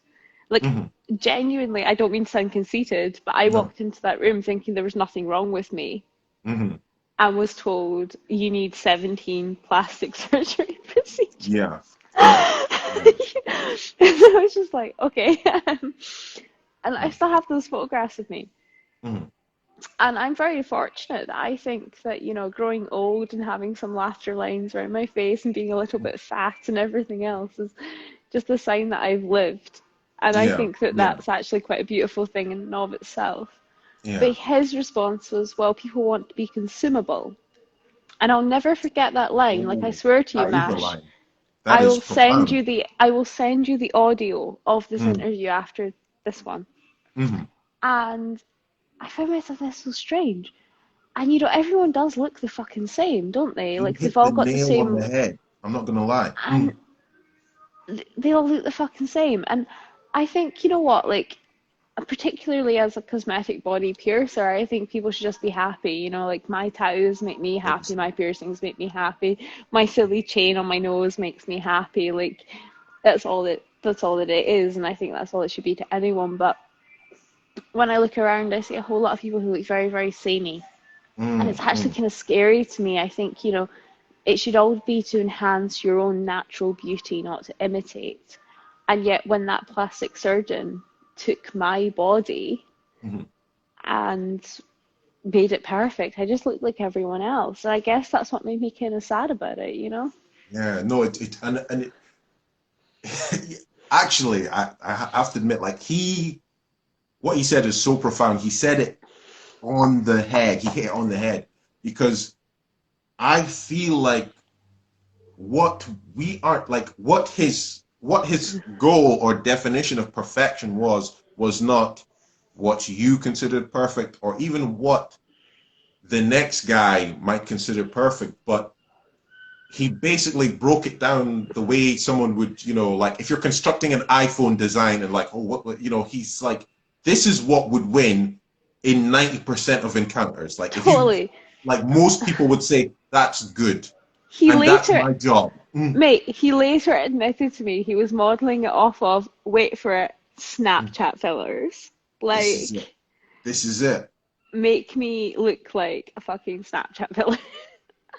Like, Mm-hmm. genuinely, I don't mean to sound conceited, but I No. walked into that room thinking there was nothing wrong with me Mm-hmm. and was told you need 17 plastic surgery procedures. Yeah, yeah, yeah. And I was just like, okay. And I Mm-hmm. still have those photographs of me. Mm-hmm. And I'm very fortunate that I think that, you know, growing old and having some laughter lines around my face and being a little bit fat and everything else is just a sign that I've lived. And I Yeah, think that yeah, that's actually quite a beautiful thing in and of itself. yeah. But his response was, well, people want to be consumable. And I'll never forget that line. Like I Oh, swear to you, that is a Mash, line. That is profound. I will send you the audio of this Mm-hmm. interview after this one. Mm-hmm. And I found myself there so strange. And you know, everyone does look the fucking same, don't they? You Like they've hit the all got the nail on the same, head. I'm not gonna lie. and they all look the fucking same. And I think, you know what, like, particularly as a cosmetic body piercer, I think people should just be happy. You know, like my tattoos make me happy, 100%. my piercings make me happy, my silly chain on my nose makes me happy. Like, that's all that it is, and I think that's all it should be to anyone. But when I look around, I see a whole lot of people who look very, very samey. And it's actually Mm-hmm. kind of scary to me. I think, you know, it should always be to enhance your own natural beauty, not to imitate. And yet, when that plastic surgeon took my body Mm-hmm. and made it perfect, I just looked like everyone else. And I guess that's what made me kind of sad about it, you know? Yeah, no, it and it actually I have to admit, like what he said is so profound. He said it on the head. He hit it on the head because I feel like what we are like what his goal or definition of perfection was not what you considered perfect or even what the next guy might consider perfect, but he basically broke it down the way someone would, like if you're constructing an iPhone design and like, oh, he's like, this is what would win in 90% of encounters. Like if you, Totally. like most people would say, that's good. He And that's later, my job. mate, he later admitted to me he was modeling it off of, wait for it, Snapchat fillers. This is it. Like, This is it. make me look like a fucking Snapchat filler.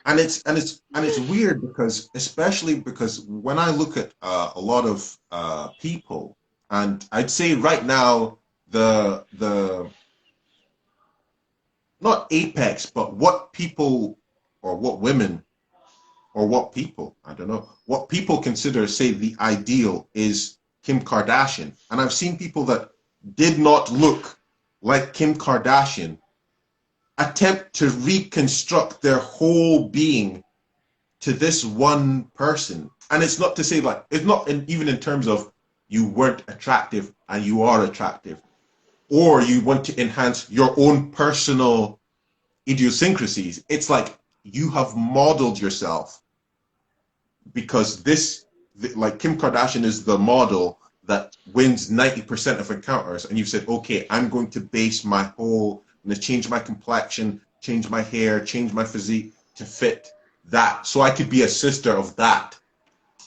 And it's weird because especially because when I look at a lot of people, and I'd say right now the not apex, but what people or what women or what people, I don't know, what people consider, say, the ideal is Kim Kardashian. And I've seen people that did not look like Kim Kardashian attempt to reconstruct their whole being to this one person. And it's not to say like, it's not even in terms of you weren't attractive and you are attractive, or you want to enhance your own personal idiosyncrasies. It's like you have modeled yourself because like Kim Kardashian is the model that wins 90% of encounters, and you said, okay, I'm going to base I'm going to change my complexion, change my hair, change my physique to fit that, so I could be a sister of that.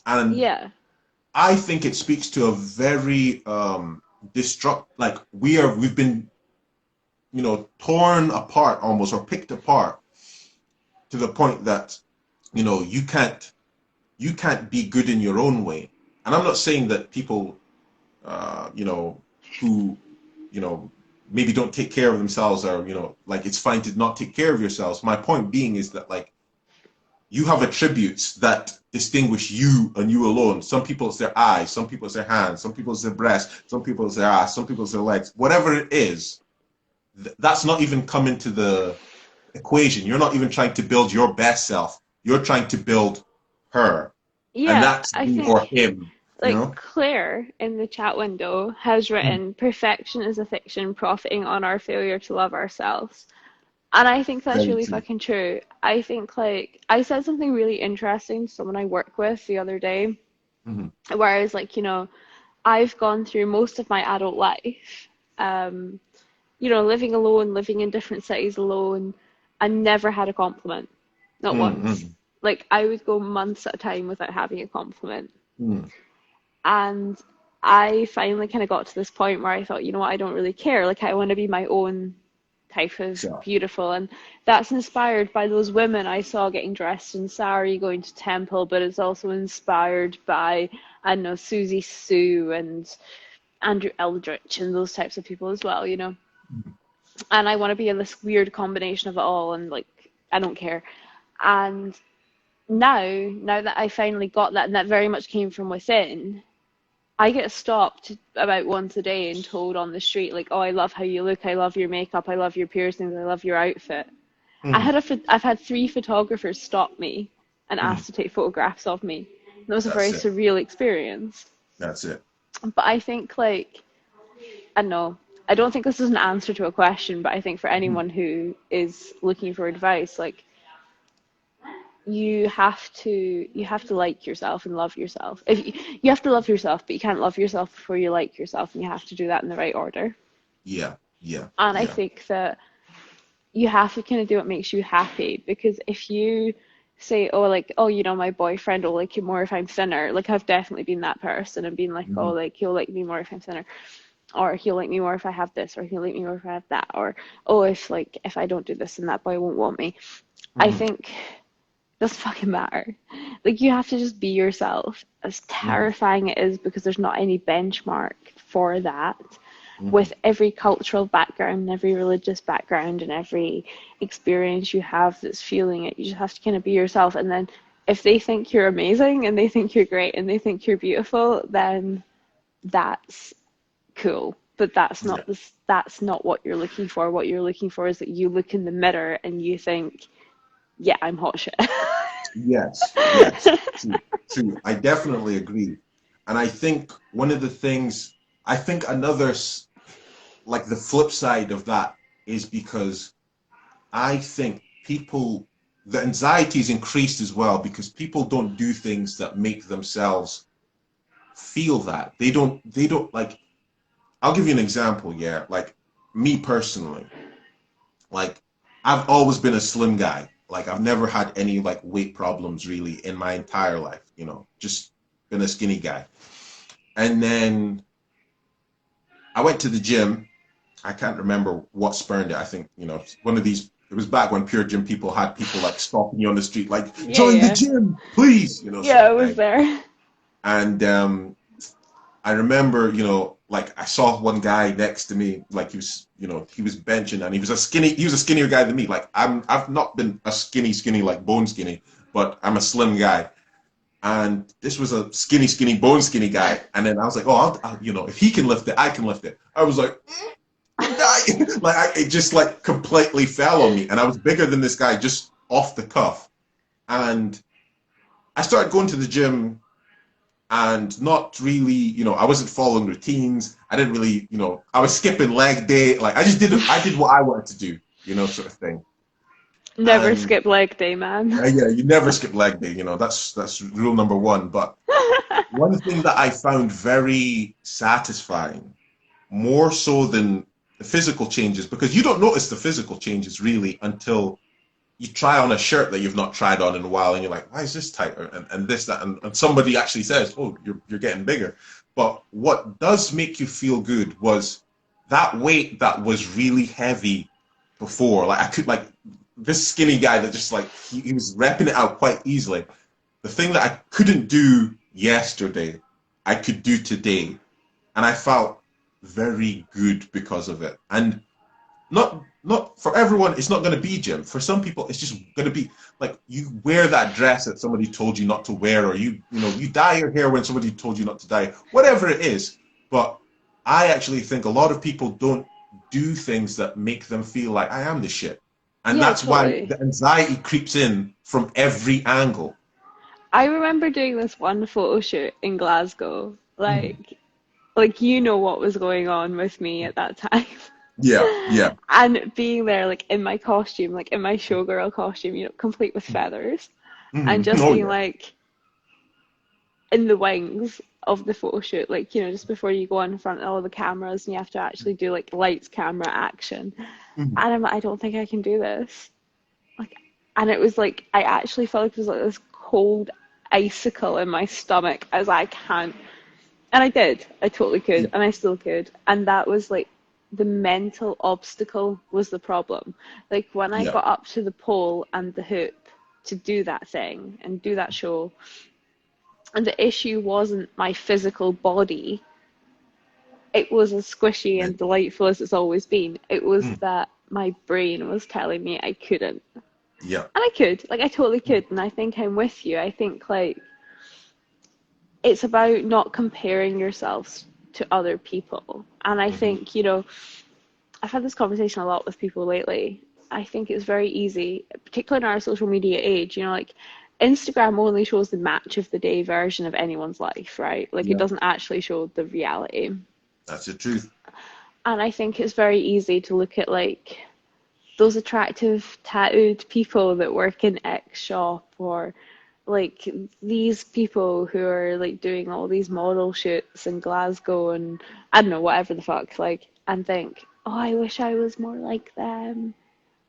And Yeah. I think it speaks to a very like we've been torn apart almost or picked apart to the point that you can't be good in your own way. And I'm not saying that people who maybe don't take care of themselves or like it's fine to not take care of yourselves. My point being is that like you have attributes that distinguish you and you alone. Some people it's their eyes, some people it's their hands, some people it's their breasts, some people it's their ass, some people it's their legs. Whatever it is, that's not even come into the equation. You're not even trying to build your best self. You're trying to build her, and Yeah, that's I you or think him. You like know, Claire in the chat window has Mm. written, perfection is a fiction profiting on our failure to love ourselves. And I think that's Very really true. fucking true. I think like I said something really interesting to someone I work with the other day, Hmm. where I was like, I've gone through most of my adult life, um, living alone, living in different cities alone, and never had a compliment. Not once. Mm-hmm. Like I would go months at a time without having a compliment. Mm. And I finally kind of got to this point where I thought, you know what, I don't really care. Like I want to be my own type of So, beautiful. And that's inspired by those women I saw getting dressed in sari going to temple, but it's also inspired by, I don't know, Susie Sue and Andrew Eldritch and those types of people as well. And I want to be in this weird combination of it all and like I don't care. And now that I finally got that and that very much came from within, I get stopped about once a day and told on the street, like, "Oh, I love how you look. I love your makeup. I love your piercings. I love your outfit." mm, I've had three photographers stop me and mm. ask to take photographs of me. And that was a very That's it. surreal experience. That's it. But I think, like, I don't know. I don't think this is an answer to a question, but I think for Mhm. anyone who is looking for advice, like, you have to like yourself and love yourself. If you have to love yourself, but you can't love yourself before you like yourself, and you have to do that in the right order. Yeah, yeah, And I yeah. think that you have to kind of do what makes you happy, because if you say, oh, like, oh, my boyfriend will like you more if I'm thinner, like I've definitely been that person and been like, oh, Mhm. like he'll like me more if I'm thinner, or he'll like me more if I have this, or he'll like me more if I have that, or oh, if I don't do this, then that boy won't want me. I Mhm. think doesn't fucking matter. Like you have to just be yourself. As Mhm. terrifying it is, because there's not any benchmark for that. Mhm. With every cultural background, every religious background, and every experience you have that's fueling it, you just have to kind of be yourself. And then if they think you're amazing and they think you're great and they think you're beautiful, then that's cool. but Yeah. that's not what you're looking for. What you're looking for is that you look in the mirror and you think, yeah, I'm hot shit. Yes, yes, true, true. I definitely agree. And I think one of the things, I think like the flip side of that is because I think people, the anxiety is increased as well because people don't do things that make themselves feel that. They don't like, I'll give you an example, yeah. Like me personally, like I've always been a slim guy. Like I've never had any like weight problems really in my entire life, just been a skinny guy. And then I went to the gym. I can't remember what spurned it. I think, one of these, it was back when pure gym people had people like stopping you on the street, like, Yeah, join the yeah. gym, please, Yeah, sort I of was thing. there. And I remember, like I saw one guy next to me, like he was benching and he was a skinnier guy than me. Like I've not been a skinny, like bone skinny, but I'm a slim guy. And this was a skinny, bone skinny guy. And then I was like, oh, if he can lift it, I can lift it. I was like, I'm dying. It just like completely fell on me. And I was bigger than this guy just off the cuff. And I started going to the gym and not really, I wasn't following routines. I didn't really, I was skipping leg day. Like I did what I wanted to do, sort of thing. Never And skip leg day, man. yeah, you never skip leg day. That's rule number one. But one thing that I found very satisfying, more so than the physical changes, because you don't notice the physical changes really until you try on a shirt that you've not tried on in a while, and you're like, why is this tighter? And this, that, and somebody actually says, oh, you're getting bigger. But what does make you feel good was that weight that was really heavy before. Like I could like this skinny guy that just like he was repping it out quite easily. The thing that I couldn't do yesterday, I could do today. And I felt very good because of it. And not for everyone, it's not going to be gym. For some people, it's just going to be like you wear that dress that somebody told you not to wear, or you dye your hair when somebody told you not to dye, whatever it is. But I actually think a lot of people don't do things that make them feel like I am the shit. And Yeah, that's why totally. the anxiety creeps in from every angle. I remember doing this one photo shoot in Glasgow. Mhm. Like you know what was going on with me at that time. Yeah, yeah. And being there like in my costume, like in my showgirl costume, complete with feathers, and Mhm. just Oh being yeah. like in the wings of the photo shoot, like, just before you go in front of all the cameras and you have to actually do like lights, camera, action. Mhm. And I'm like, I don't think I can do this. Like, and it was like, I actually felt like it was like this cold icicle in my stomach as I can't. And I did. I totally Yeah, could. And I still could. And that was like the mental obstacle was the problem. Like when I yeah, got up to the pole and the hoop to do that thing and do that show, and the issue wasn't my physical body, it was as squishy right. and delightful as it's always been. It was Mhm. that my brain was telling me I couldn't. Yeah. And I could, like I totally could. And I think I'm with you. I think like it's about not comparing yourselves to other people. And I Mhm. think, I've had this conversation a lot with people lately. I think it's very easy, particularly in our social media age, like Instagram only shows the match of the day version of anyone's life, right? Like it Yeah. doesn't actually show the reality. That's the truth. And I think it's very easy to look at like those attractive tattooed people that work in X shop, or like these people who are like doing all these model shoots in Glasgow and I don't know, whatever the fuck, like, and think, oh, I wish I was more like them.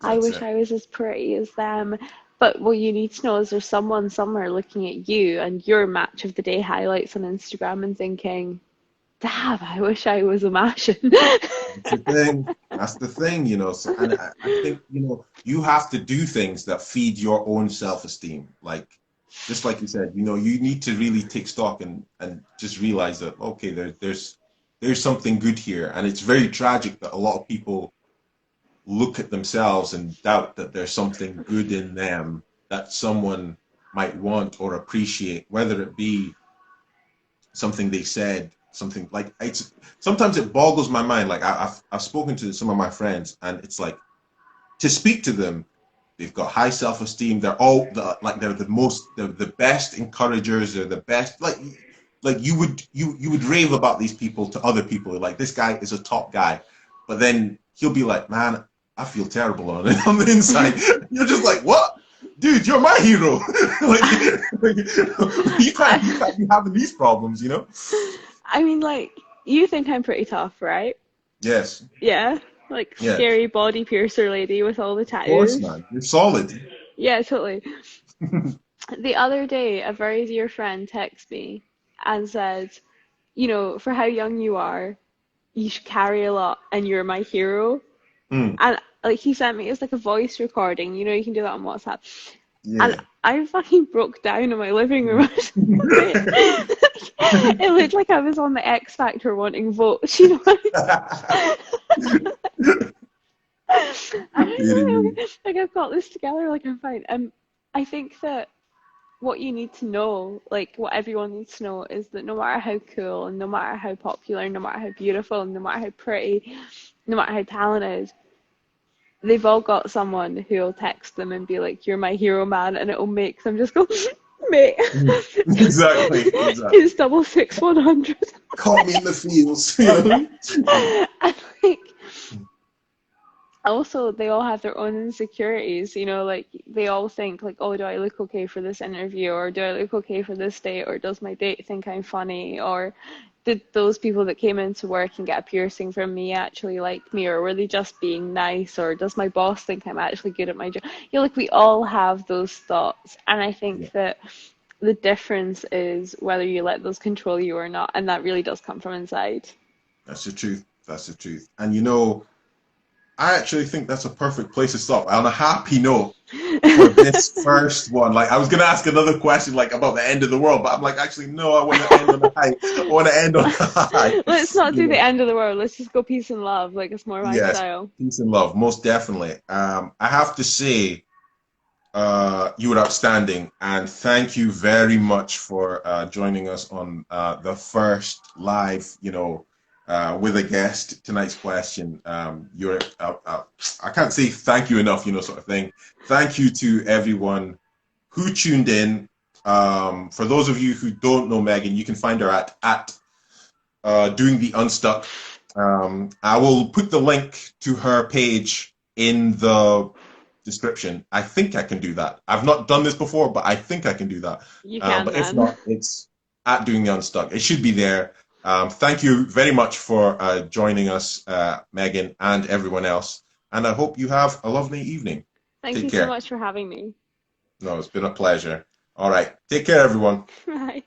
I That's wish it. I was as pretty as them. But what you need to know is there's someone somewhere looking at you and your match of the day highlights on Instagram and thinking, damn, I wish I was a Martian. That's the thing. That's the thing, So, and I think, you have to do things that feed your own self-esteem. Like, just like you said, you need to really take stock and just realize that, okay, there's something good here. And it's very tragic that a lot of people look at themselves and doubt that there's something good in them that someone might want or appreciate, whether it be something they said, something like it's sometimes it boggles my mind. Like I've spoken to some of my friends, and it's like to speak to them, they've got high self-esteem. They're all they're they're the best encouragers. They're the best. Like you would rave about these people to other people. Like this guy is a top guy, but then he'll be like, man, I feel terrible on it on the inside. You're just like, what? Dude, you're my hero. like, you can't be having these problems, you know? I mean, like, you think I'm pretty tough, right? Yes. Yeah, like Yeah. scary body piercer lady with all the Of course, tattoos. man. You're solid. Yeah, totally. The other day, a very dear friend texted me and said, you know, for how young you are, you should carry a lot and you're my hero. Mm, And like he sent me, it's like a voice recording, you know, you can do that on WhatsApp. And yeah. I fucking broke down in my living room. It looked like I was on the X Factor wanting votes, you know. I don't know, like I've got this together, like I'm fine. I think that what you need to know, like what everyone needs to know, is that no matter how cool and no matter how popular, no matter how beautiful, and no matter how pretty, no matter how talented, they've all got someone who'll text them and be like, "You're my hero, man," and it'll make them just go, "Mate, Exactly. it's 66100." Caught me in the fields, you know? And like, also they all have their own insecurities, you know, like they all think like, oh, do I look okay for this interview, or do I look okay for this date, or does my date think I'm funny, or did those people that came into work and get a piercing from me actually like me, or were they just being nice, or does my boss think I'm actually good at my job? You know, like we all have those thoughts, and I Yeah, think that the difference is whether you let those control you or not, and that really does come from inside. that's the truth. That's the truth. And you know, I actually think that's a perfect place to stop on a happy note for this first one. Like, I was gonna ask another question, like about the end of the world, but I'm like, actually, no. I want to end on a high. I want to end on a high. Let's not You do the know, end of the world. Let's just go peace and love. Like it's more my yes, style. peace and love, most definitely. I have to say, you were outstanding, and thank you very much for joining us on the first live, you know, with a guest. Tonight's question. I can't say thank you enough, you know, sort of thing. Thank you to everyone who tuned in. For those of you who don't know Megan, you can find her at Doing the Unstuck. I will put the link to her page in the description. I think I can do that. I've not done this before, but I think I can do that. You can, But if man. not, it's at Doing the Unstuck. It should be there. Thank you very much for joining us, Megan, and everyone else. And I hope you have a lovely evening. Thank Take you so care. much for having me. No, it's been a pleasure. All right. Take care, everyone. Bye.